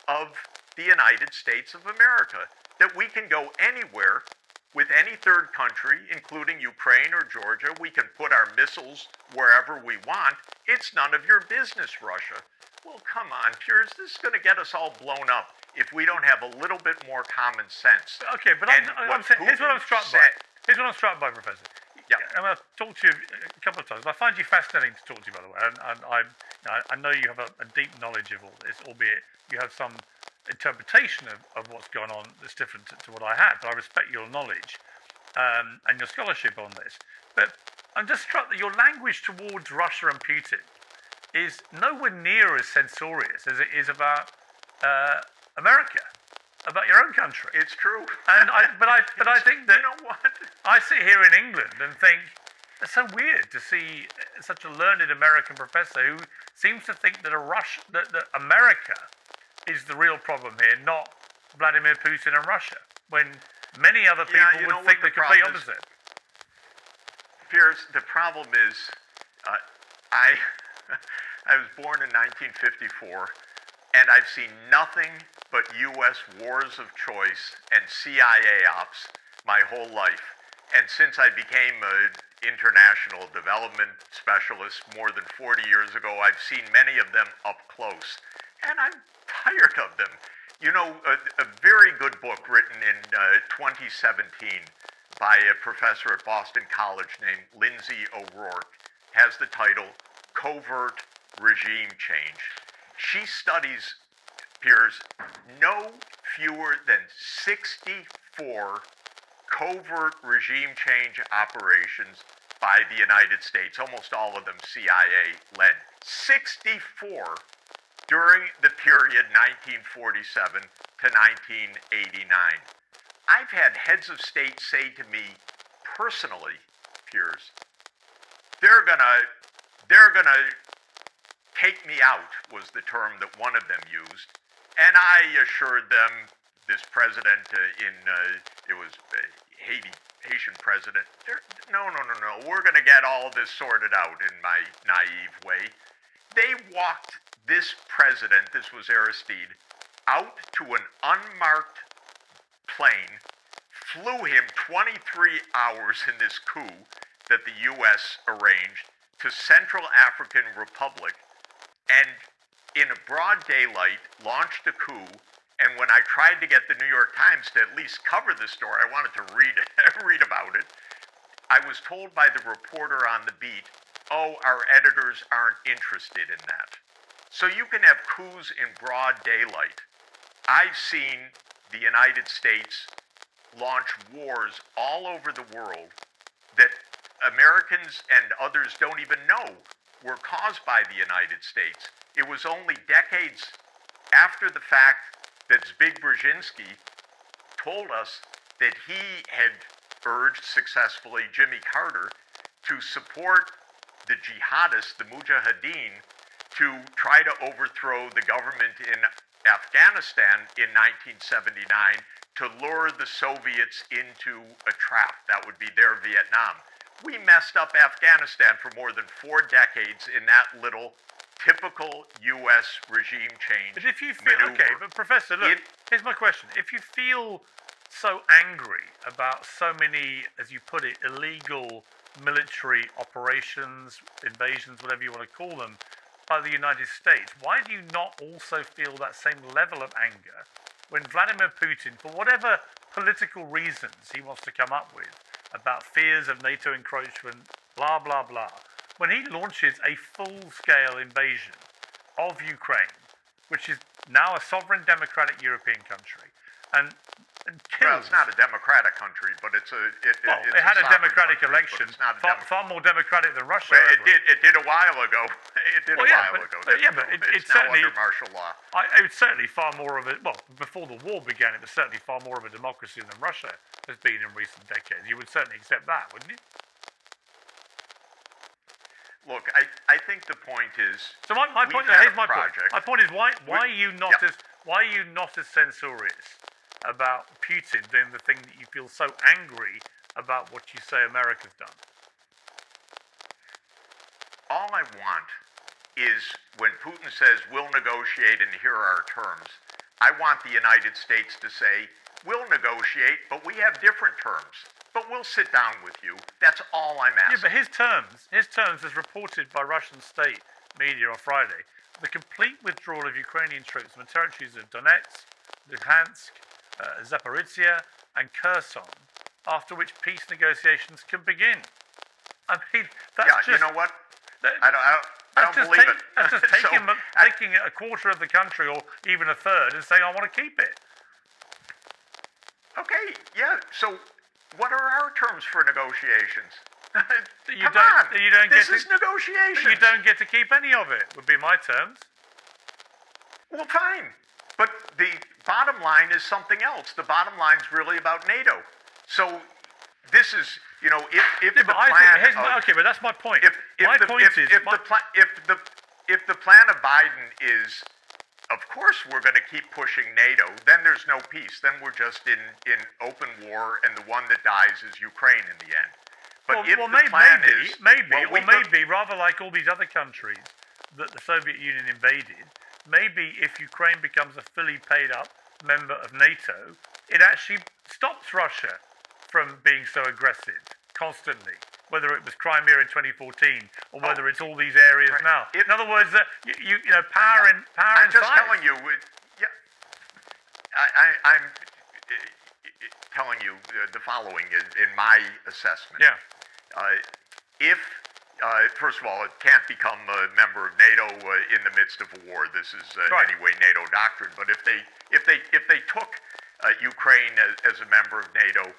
of the United States of America, that we can go anywhere with any third country, including Ukraine or Georgia. We can put our missiles wherever we want. It's none of your business, Russia. Well, come on, Piers, this is going to get us all blown up if we don't have a little bit more common sense. Okay, but I'm saying, here's what I'm struck by. Here's what I'm struck by, Professor. Yeah. And I've talked to you a couple of times. I find you fascinating to talk to you, by the way. And I know you have a deep knowledge of all this, albeit you have some interpretation of what's going on that's different to what I have. But I respect your knowledge and your scholarship on this. But I'm just struck that your language towards Russia and Putin is nowhere near as censorious as it is about America, about your own country. It's true. But I think that, you know what? I sit here in England and think it's so weird to see such a learned American professor who seems to think that that America is the real problem here, not Vladimir Putin and Russia, when many other people would think the complete opposite. Piers, the problem is, I was born in 1954, and I've seen nothing but U.S. wars of choice and CIA ops my whole life. And since I became an international development specialist more than 40 years ago, I've seen many of them up close. And I'm tired of them. You know, a very good book written in 2017 by a professor at Boston College named Lindsay O'Rourke has the title Covert Regime Change. She studies, Piers, no fewer than 64 covert regime change operations by the United States, almost all of them CIA-led. 64 during the period 1947 to 1989. I've had heads of state say to me personally, Piers, they're gonna take me out was the term that one of them used, and I assured them, this president it was Haitian president, no, we're gonna get all this sorted out in my naive way. They walked this president, this was Aristide, out to an unmarked plane, flew him 23 hours in this coup that the U.S. arranged to Central African Republic, and in a broad daylight launched a coup And when I tried to get the New York Times to at least cover the story, I wanted to read about it. I was told by the reporter on the beat, oh, our editors aren't interested in that. So you can have coups in broad daylight. I've seen the United States launch wars all over the world that Americans and others don't even know were caused by the United States. It was only decades after the fact that Zbig Brzezinski told us that he had urged successfully Jimmy Carter to support the jihadists, the mujahideen, to try to overthrow the government in Afghanistan in 1979 to lure the Soviets into a trap. That would be their Vietnam. We messed up Afghanistan for more than 4 decades in that little typical U.S. regime change. But if you feel, maneuver. okay, but Professor, look, here's my question. If you feel so angry about so many, as you put it, illegal military operations, invasions, whatever you want to call them, by the United States, why do you not also feel that same level of anger when Vladimir Putin, for whatever political reasons he wants to come up with, about fears of NATO encroachment, blah, blah, blah, when he launches a full-scale invasion of Ukraine, which is now a sovereign democratic European country, and kills... Well, it's not a democratic country, but it's a... It had a democratic country, election, it's not far more democratic than Russia. Well, it did a while ago. It did a while ago. It's now certainly under martial law. It's certainly far more of a... Well, before the war began, it was certainly far more of a democracy than Russia has been in recent decades. You would certainly accept that, wouldn't you? Look, I think the point is... So my point... Here's my point. My point is, why are you not as censorious about Putin doing the thing that you feel so angry about what you say America's done? All I want is when Putin says, we'll negotiate and here are our terms, I want the United States to say, we'll negotiate, but we have different terms. But we'll sit down with you. That's all I'm asking. Yeah, but his terms as reported by Russian state media on Friday, the complete withdrawal of Ukrainian troops from the territories of Donetsk, Luhansk, Zaporizhia and Kherson, after which peace negotiations can begin. I mean, that's just... you know what? I don't believe it. That's just taking a quarter of the country or even a third and saying, I want to keep it. Okay, yeah, so what are our terms for negotiations? This is negotiation. You don't get to keep any of it, would be my terms. Well, fine. But the bottom line is something else. The bottom line is really about NATO. So this is, if the plan... okay, but that's my point. If the plan of Biden is, of course we're going to keep pushing NATO, then there's no peace. Then we're just in open war, and the one that dies is Ukraine in the end. But maybe, rather like all these other countries that the Soviet Union invaded, maybe if Ukraine becomes a fully paid up member of NATO, it actually stops Russia from being so aggressive constantly, whether it was Crimea in 2014 or whether it's all these areas now. In other words, power and I'm just size. telling you. I'm telling you the following in my assessment. Yeah. First of all, it can't become a member of NATO in the midst of a war. This is anyway NATO doctrine. But if they took Ukraine as a member of NATO,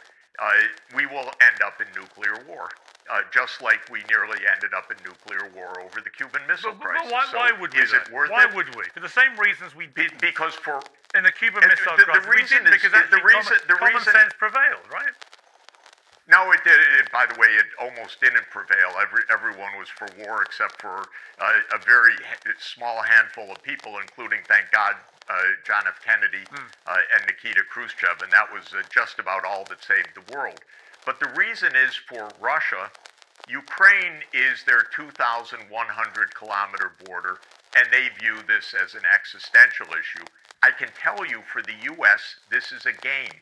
we will end up in nuclear war, just like we nearly ended up in nuclear war over the Cuban Missile Crisis. But why would we? Is it worth it? Why would we? For the same reasons we did. Because in the Cuban Missile Crisis, we didn't because common sense prevailed, right? No, it did. By the way, it almost didn't prevail. Everyone was for war except for a very small handful of people, including, thank God, John F. Kennedy and Nikita Khrushchev, and that was just about all that saved the world. But the reason is for Russia, Ukraine is their 2,100-kilometer border, and they view this as an existential issue. I can tell you for the U.S., this is a game.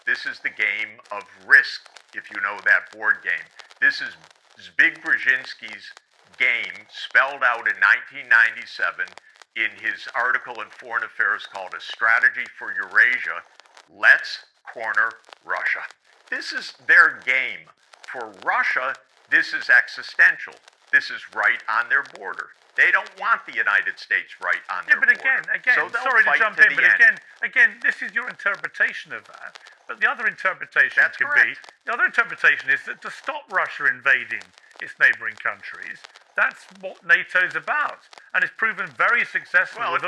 This is the game of risk, if you know that board game. This is Zbig Brzezinski's game, spelled out in 1997 in his article in Foreign Affairs called A Strategy for Eurasia, let's corner Russia. This is their game. For Russia, this is existential. This is right on their border. They don't want the United States right on their border. Yeah, but again, so sorry to jump in, but end. again, this is your interpretation of that. But the other interpretation That's correct. the other interpretation is that to stop Russia invading its neighbouring countries, that's what NATO's about, and it's proven very successful. Well, with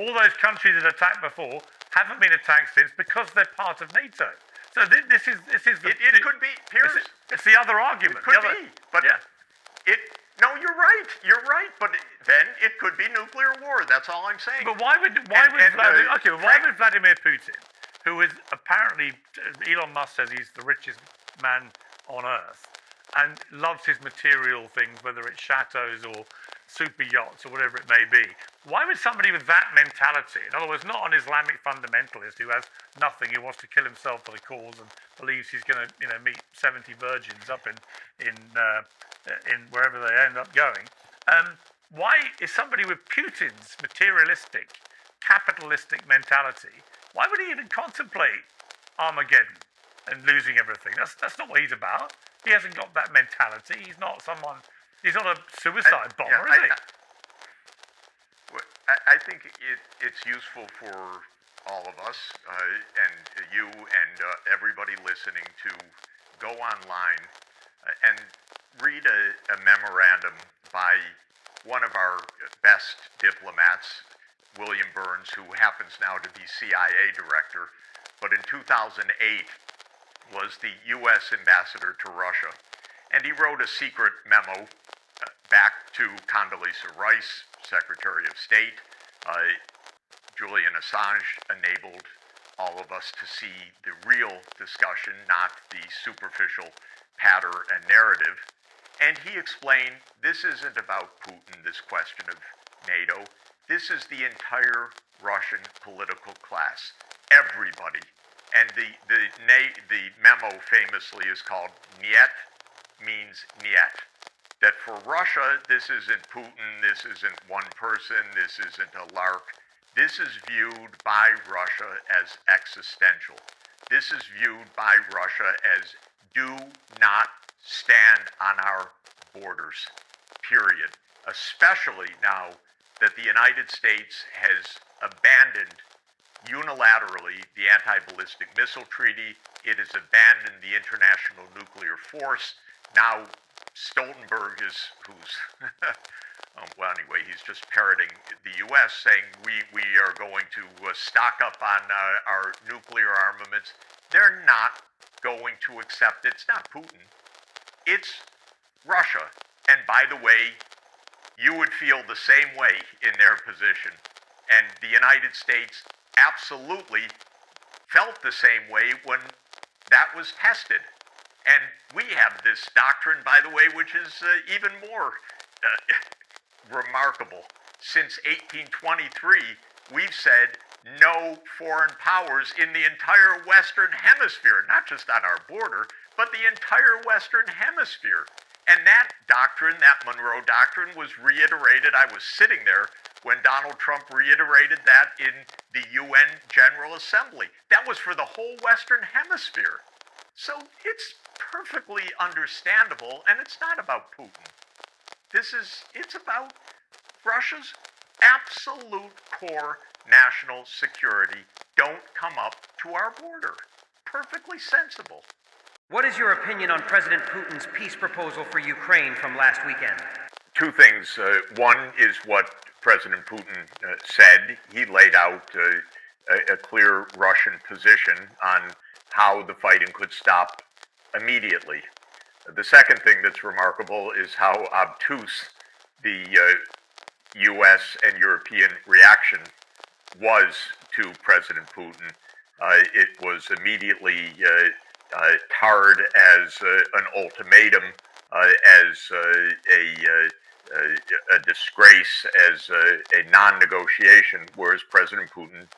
all those countries that attacked before haven't been attacked since because they're part of NATO. So this is the. It could be, Piers. It's the other argument. It could be, but yeah. No, you're right. You're right. But then it could be nuclear war. That's all I'm saying. But why would Vladimir Putin, who is apparently, Elon Musk says he's the richest man on earth and loves his material things, whether it's chateaus or super yachts or whatever it may be, why would somebody with that mentality, in other words, not an Islamic fundamentalist who has nothing, who wants to kill himself for the cause and believes he's going to meet 70 virgins up in wherever they end up going, why is somebody with Putin's materialistic, capitalistic mentality, why would he even contemplate Armageddon and losing everything? That's not what he's about. He hasn't got that mentality. He's not a suicide bomber, is he? I think it's useful for all of us, and you and everybody listening, to go online and read a memorandum by one of our best diplomats, William Burns, who happens now to be CIA director, but in 2008 was the U.S. ambassador to Russia. And he wrote a secret memo back to Condoleezza Rice, Secretary of State. Julian Assange enabled all of us to see the real discussion, not the superficial patter and narrative. And he explained, this isn't about Putin, this question of NATO. This is the entire Russian political class, everybody. And the memo famously is called Niet means Niet. That for Russia, this isn't Putin, this isn't one person, this isn't a lark. This is viewed by Russia as existential. This is viewed by Russia as do not stand on our borders, period. Especially now that the United States has abandoned unilaterally the anti-ballistic missile treaty. It has abandoned the international nuclear force. Now Stoltenberg is, he's just parroting the U.S., saying we are going to stock up on our nuclear armaments. They're not going to accept it. It's not Putin. It's Russia. And by the way, you would feel the same way in their position. And the United States absolutely felt the same way when that was tested. And we have this doctrine, by the way, which is even more remarkable. Since 1823, we've said no foreign powers in the entire Western Hemisphere, not just on our border, but the entire Western Hemisphere. And that doctrine, that Monroe Doctrine, was reiterated. I was sitting there when Donald Trump reiterated that in the UN General Assembly. That was for the whole Western Hemisphere. So it's perfectly understandable, and it's not about Putin. It's about Russia's absolute core national security. Don't come up to our border. Perfectly sensible. What is your opinion on President Putin's peace proposal for Ukraine from last weekend? Two things. One is what President Putin said. He laid out a clear Russian position on how the fighting could stop immediately. The second thing that's remarkable is how obtuse the U.S. and European reaction was to President Putin. It was immediately tarred as an ultimatum, as a disgrace, as a non-negotiation, whereas President Putin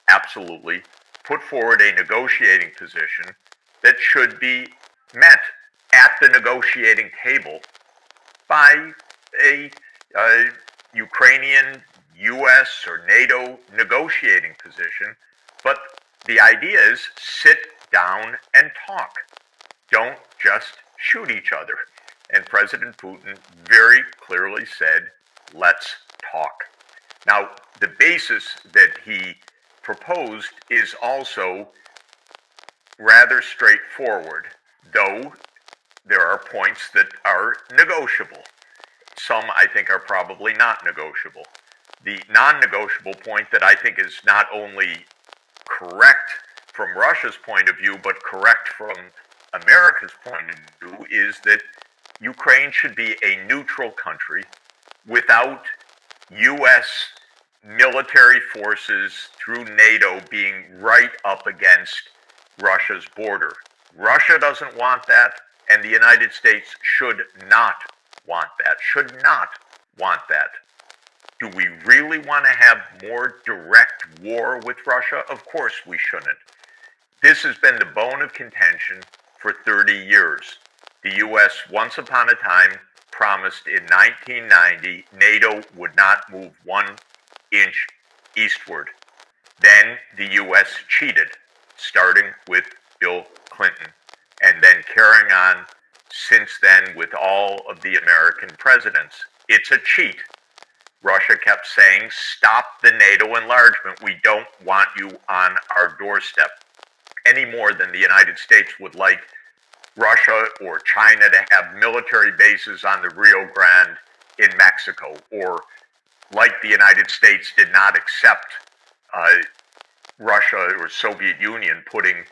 absolutely put forward a negotiating position that should be met at the negotiating table by a Ukrainian, U.S. or NATO negotiating position, but the idea is sit down and talk. Don't just shoot each other. And President Putin very clearly said, let's talk. Now, the basis that he proposed is also rather straightforward, though there are points that are negotiable. Some, I think, are probably not negotiable. The non-negotiable point that I think is not only correct from Russia's point of view, but correct from America's point of view, is that Ukraine should be a neutral country without U.S. military forces through NATO being right up against Russia's border. Russia doesn't want that, and the United States should not want that, should not want that. Do we really want to have more direct war with Russia? Of course we shouldn't. This has been the bone of contention for 30 years. The U.S. once upon a time promised in 1990 NATO would not move 1 inch eastward. Then the U.S. cheated, starting with Bill Clinton, and then carrying on since then with all of the American presidents. It's a cheat. Russia kept saying, stop the NATO enlargement. We don't want you on our doorstep, any more than the United States would like Russia or China to have military bases on the Rio Grande in Mexico, or like the United States did not accept Russia or Soviet Union putting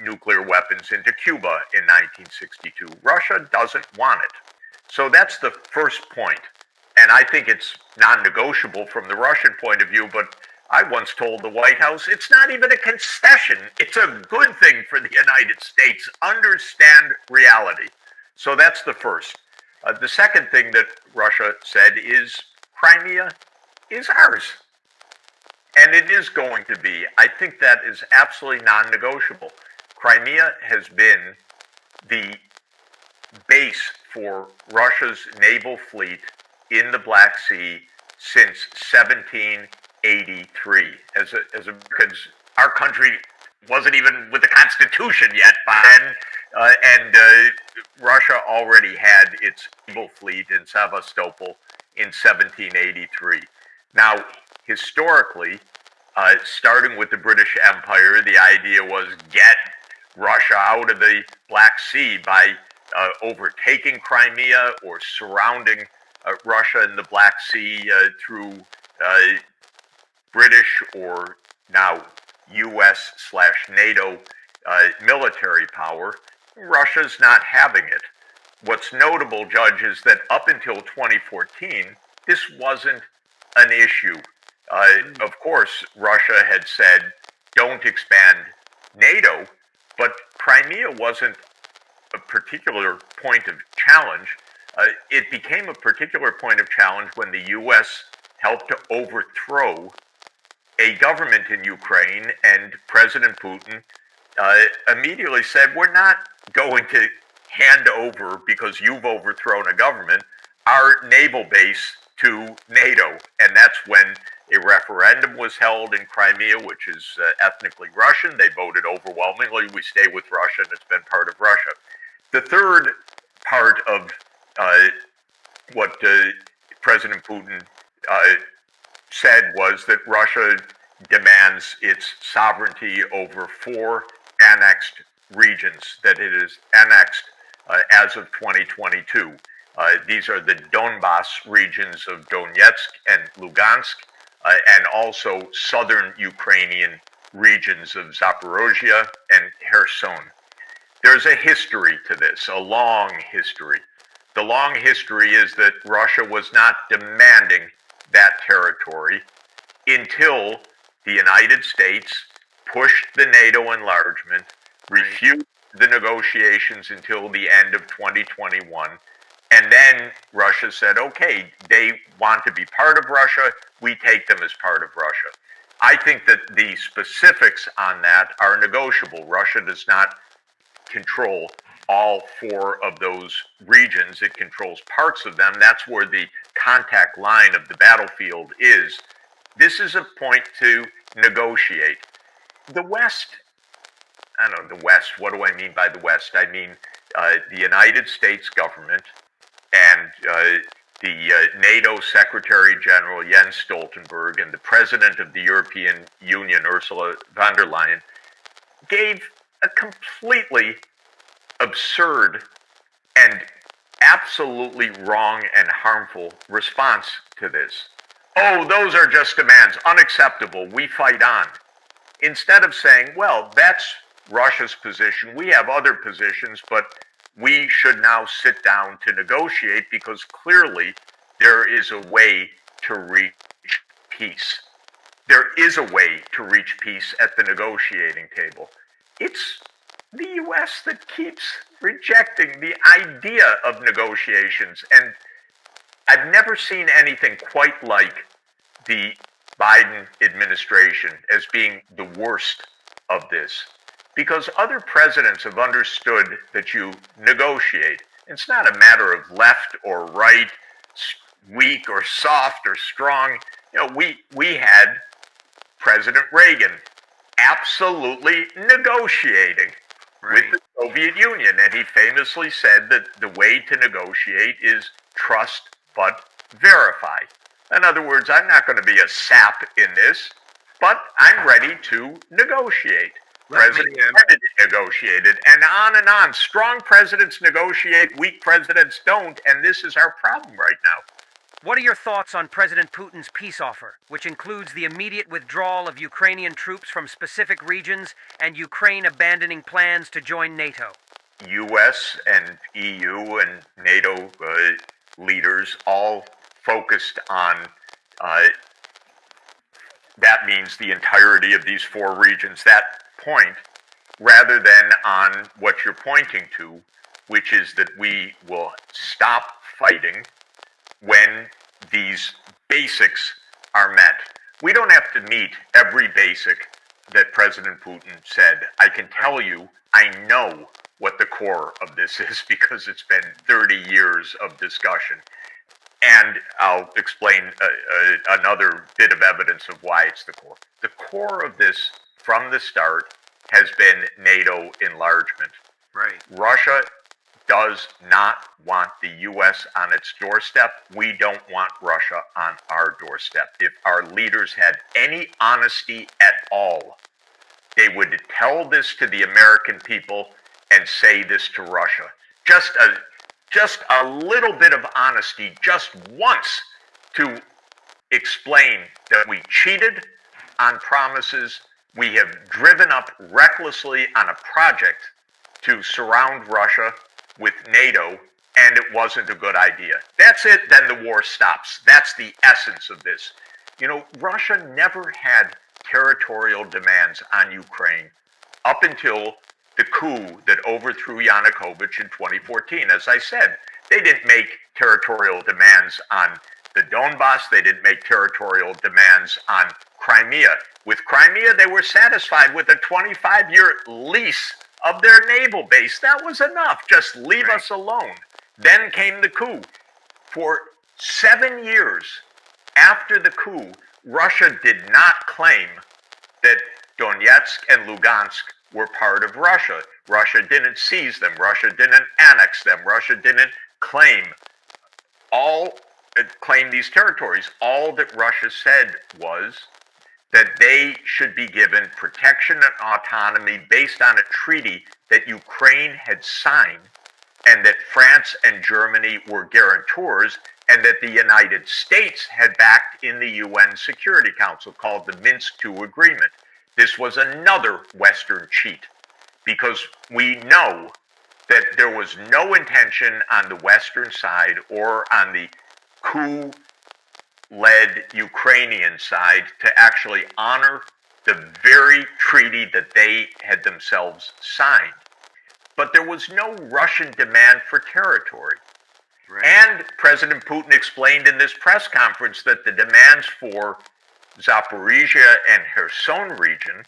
nuclear weapons into Cuba in 1962. Russia doesn't want it. So that's the first point. And I think it's non-negotiable from the Russian point of view, but I once told the White House, it's not even a concession. It's a good thing for the United States. Understand reality. So that's the first. The second thing that Russia said is Crimea is ours. And it is going to be. I think that is absolutely non-negotiable. Crimea has been the base for Russia's naval fleet in the Black Sea since 1783. As Americans, our country wasn't even with the Constitution yet by then, and Russia already had its naval fleet in Sevastopol in 1783. Now, historically, starting with the British Empire, the idea was get Russia out of the Black Sea by overtaking Crimea or surrounding Russia in the Black Sea through British or now U.S./NATO military power. Russia's not having it. What's notable, Judge, is that up until 2014, this wasn't an issue. Of course, Russia had said, don't expand NATO, but Crimea wasn't a particular point of challenge. It became a particular point of challenge when the U.S. helped to overthrow a government in Ukraine, and President Putin immediately said, we're not going to hand over, because you've overthrown a government, our naval base to NATO. And that's when a referendum was held in Crimea, which is ethnically Russian. They voted overwhelmingly, we stay with Russia, and it's been part of Russia. The third part of what President Putin said was that Russia demands its sovereignty over 4 annexed regions, that it is annexed as of 2022. These are the Donbas regions of Donetsk and Lugansk, and also southern Ukrainian regions of Zaporozhye and Kherson. There's a history to this, a long history. The long history is that Russia was not demanding that territory until the United States pushed the NATO enlargement, refused the negotiations until the end of 2021, and then Russia said, okay, they want to be part of Russia, we take them as part of Russia. I think that the specifics on that are negotiable. Russia does not control all four of those regions. It controls parts of them. That's where the contact line of the battlefield is. This is a point to negotiate. The West, I don't know, the West, what do I mean by the West? I mean the United States government and the NATO Secretary General Jens Stoltenberg and the President of the European Union, Ursula von der Leyen, gave a completely absurd and absolutely wrong and harmful response to this. Oh, those are just demands, unacceptable, we fight on. Instead of saying, well, that's Russia's position, we have other positions, but we should now sit down to negotiate because clearly there is a way to reach peace. There is a way to reach peace at the negotiating table. It's the U.S. that keeps rejecting the idea of negotiations. And I've never seen anything quite like the Biden administration as being the worst of this. Because other presidents have understood that you negotiate. It's not a matter of left or right, weak or soft or strong. You know, we had President Reagan absolutely negotiating with the Soviet Union. And he famously said that the way to negotiate is trust but verify. In other words, I'm not going to be a sap in this, but I'm ready to negotiate. President Kennedy negotiated, and on. Strong presidents negotiate, weak presidents don't, and this is our problem right now. What are your thoughts on President Putin's peace offer, which includes the immediate withdrawal of Ukrainian troops from specific regions and Ukraine abandoning plans to join NATO? U.S. and EU and NATO leaders all focused on that means the entirety of these four regions, that point, rather than on what you're pointing to, which is that we will stop fighting when these basics are met. We don't have to meet every basic that President Putin said. I can tell you, I know what the core of this is because it's been 30 years of discussion. And I'll explain another bit of evidence of why it's the core. The core of this, from the start, has been NATO enlargement. Right. Russia does not want the U.S. on its doorstep. We don't want Russia on our doorstep. If our leaders had any honesty at all, they would tell this to the American people and say this to Russia. Just a little bit of honesty, just once, to explain that we cheated on promises, we have driven up recklessly on a project to surround Russia with NATO, and it wasn't a good idea. That's it, then the war stops. That's the essence of this. You know, Russia never had territorial demands on Ukraine up until the coup that overthrew Yanukovych in 2014. As I said, they didn't make territorial demands on the Donbass. They didn't make territorial demands on Crimea. With Crimea, they were satisfied with a 25-year lease of their naval base. That was enough. Just leave us alone. Then came the coup. For 7 years after the coup, Russia did not claim that Donetsk and Lugansk were part of Russia. Russia didn't seize them. Russia didn't annex them. Russia didn't claim these territories. All that Russia said was that they should be given protection and autonomy based on a treaty that Ukraine had signed, and that France and Germany were guarantors, and that the United States had backed in the UN Security Council, called the Minsk II Agreement. This was another Western cheat, because we know that there was no intention on the Western side or on the coup-led Ukrainian side to actually honor the very treaty that they had themselves signed. But there was no Russian demand for territory. Right. And President Putin explained in this press conference that the demands for Zaporizhia and Kherson region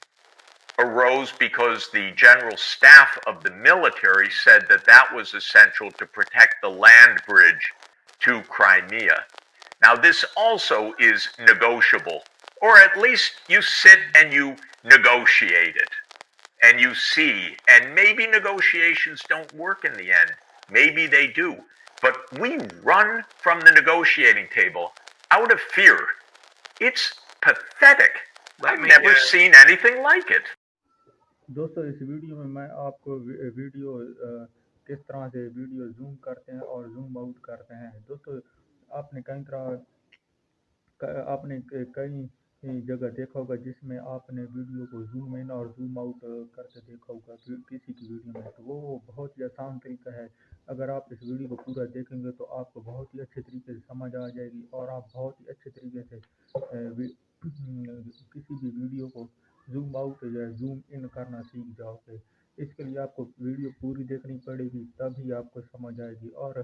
arose because the general staff of the military said that that was essential to protect the land bridge to Crimea. Now, this also is negotiable, or at least you sit and you negotiate it, and you see, and maybe negotiations don't work in the end. Maybe they do. But we run from the negotiating table out of fear. It's pathetic. I've never seen anything like it. दोस्तों इस video में मैं आपको video किस तरह से video zoom करते हैं और जूम आउट करते हैं। दोस्तों आपने कई जगह देखा होगा जिसमें आपने वीडियो को जूम इन और जूम आउट करके देखा होगा किसी की वीडियो में, तो वो बहुत ही आसान तरीका है। अगर आप इस वीडियो को पूरा देखेंगे तो आपको बहुत ही अच्छे तरीके से समझ आ जाएगी और आप बहुत ही अच्छे तरीके से किसी भी वीडियो को जूम आउट या जूम इन करना सीख जाओगे। इसके लिए आपको वीडियो पूरी देखनी पड़ेगी, तभी आपको समझ आएगी। और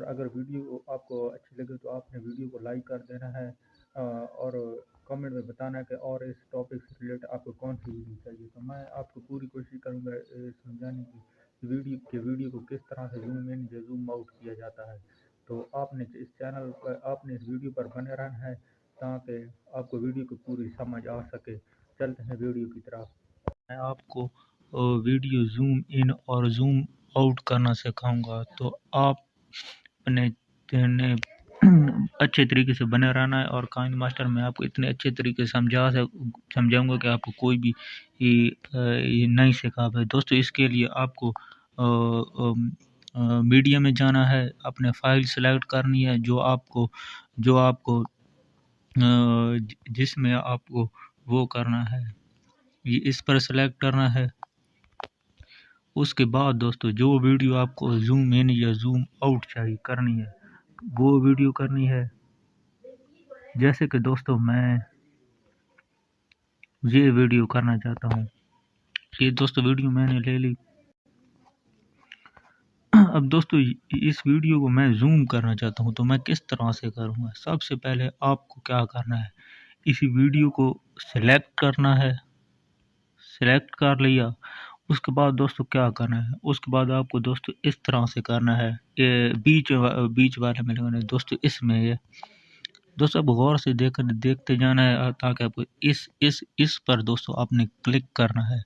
अगर वीडियो आपको अच्छी लगे तो आपने वीडियो को लाइक कर देना है और कमेंट में बताना है कि और इस टॉपिक से रिलेटेड आपको कौन सी वीडियो चाहिए। तो मैं आपको पूरी कोशिश करूँगा समझाने की वीडियो को किस तरह से जूम इन या जूम आउट किया जाता है। तो आपने इस वीडियो पर बने रहना है ताकि आपको वीडियो की पूरी समझ आ सके। चलते हैं वीडियो की तरफ। मैं आपको वीडियो जूम इन और जूम आउट करना सिखाऊंगा, तो आप अपने अच्छे तरीके से बने रहना है। और काइंड मास्टर मैं आपको इतने अच्छे तरीके से समझाऊंगा कि आपको कोई भी ये नहीं सिखा पाए। दोस्तों इसके लिए आपको मीडिया में जाना है, अपने फाइल सेलेक्ट करनी है जो आपको जिसमें आपको वो करना है, ये इस पर सेलेक्ट करना है। उसके बाद दोस्तों जो वीडियो आपको जूम इन या जूम आउट चाहिए करनी है वो वीडियो करनी है। जैसे कि दोस्तों मैं ये वीडियो करना चाहता हूँ, ये दोस्तों वीडियो मैंने ले ली। अब दोस्तों इस वीडियो को मैं जूम करना चाहता हूँ, तो मैं किस तरह से करूँगा। सबसे पहले आपको क्या करना है, इस वीडियो को सिलेक्ट करना है। सिलेक्ट कर लिया, उसके बाद दोस्तों क्या करना है, उसके बाद आपको दोस्तों इस तरह से करना है, ये बीच वाले में लगाना है दोस्तों। इसमें ये दोस्तों अब गौर से देखते जाना है ताकि आपको इस पर दोस्तों आपने क्लिक करना है।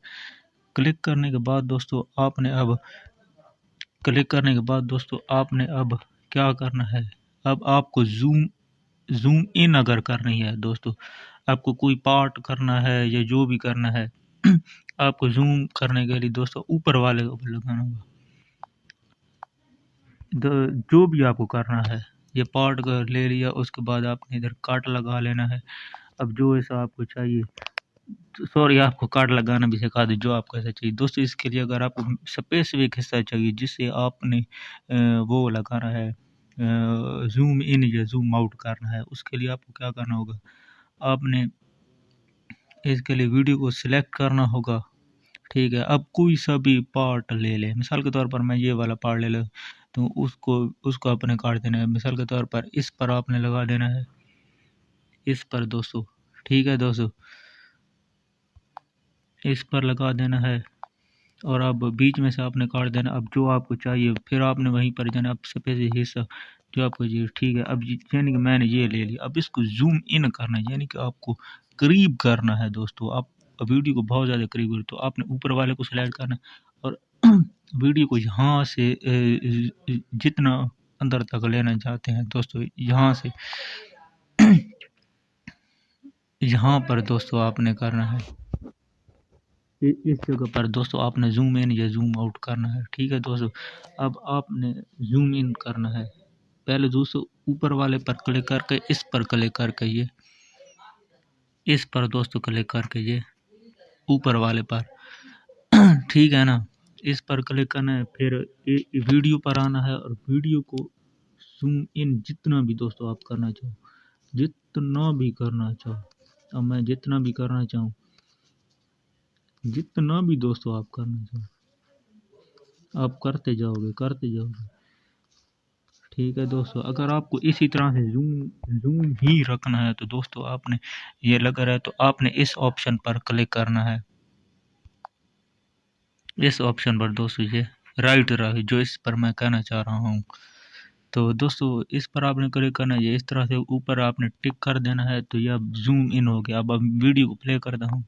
क्लिक करने के बाद दोस्तों आपने अब क्या करना है, अब आपको जूम इन अगर करनी है दोस्तों, आपको कोई पार्ट करना है या जो भी करना है आपको जूम करने के लिए दोस्तों ऊपर वाले को लगाना होगा। जो भी आपको करना है, ये पार्ट ले लिया, उसके बाद आपने इधर काट लगा लेना है। अब जो ऐसा आपको चाहिए, सॉरी आपको कार्ड लगाना भी सिखा दे जो आपको ऐसा चाहिए दोस्तों। इसके लिए अगर आपको स्पेसिफिक हिस्सा चाहिए जिससे आपने वो लगाना है, जूम इन या जूम आउट करना है, उसके लिए आपको क्या करना होगा, आपने इसके लिए वीडियो को सिलेक्ट करना होगा। ठीक है, अब कोई सा भी पार्ट ले ले, मिसाल के तौर पर मैं ये वाला पार्ट ले लूँ, तो उसको अपने काट देना है। मिसाल के तौर पर इस पर आपने लगा देना है, इस पर दोस्तों। ठीक है दोस्तों, इस पर लगा देना है और अब बीच में से आपने काट देना। अब जो आपको चाहिए फिर आपने वहीं पर जाना, अब स्पेसिफिक हिस्सा जो आपको चाहिए। ठीक है, अब यानी कि मैंने ये ले लिया, अब इसको जूम इन करना है, यानी कि आपको करीब करना है दोस्तों। आप वीडियो को बहुत ज़्यादा करीब, तो आपने ऊपर वाले को सिलेक्ट करना है और वीडियो को यहाँ से जितना अंदर तक लेना चाहते हैं दोस्तों, यहाँ से यहाँ पर दोस्तों आपने करना है, इस जगह पर दोस्तों आपने जूम इन या जूम आउट करना है। ठीक है दोस्तों, अब आपने जूम इन करना है, पहले दोस्तों ऊपर वाले पर क्लिक करके इस पर क्लिक करके ये इस पर दोस्तों क्लिक करके ये ऊपर वाले पर ठीक है ना, इस पर क्लिक करना है। फिर वीडियो पर आना है और वीडियो को जूम इन जितना भी दोस्तों आप करना चाहो, जितना भी करना चाहो, अब मैं जितना भी करना चाहूँ, जितना भी दोस्तों आप करना चाहो आप करते जाओगे। ठीक है दोस्तों, अगर आपको इसी तरह से जूम ही रखना है तो दोस्तों आपने ये लगा रहा है तो आपने इस ऑप्शन पर क्लिक करना है। इस ऑप्शन पर दोस्तों ये राइट रहा जो इस पर मैं कहना चाह रहा हूँ। तो दोस्तों इस पर आपने क्लिक करना है, इस तरह से ऊपर आपने टिक कर देना है, तो यह जूम इन हो गया। अब वीडियो को प्ले करता हूँ।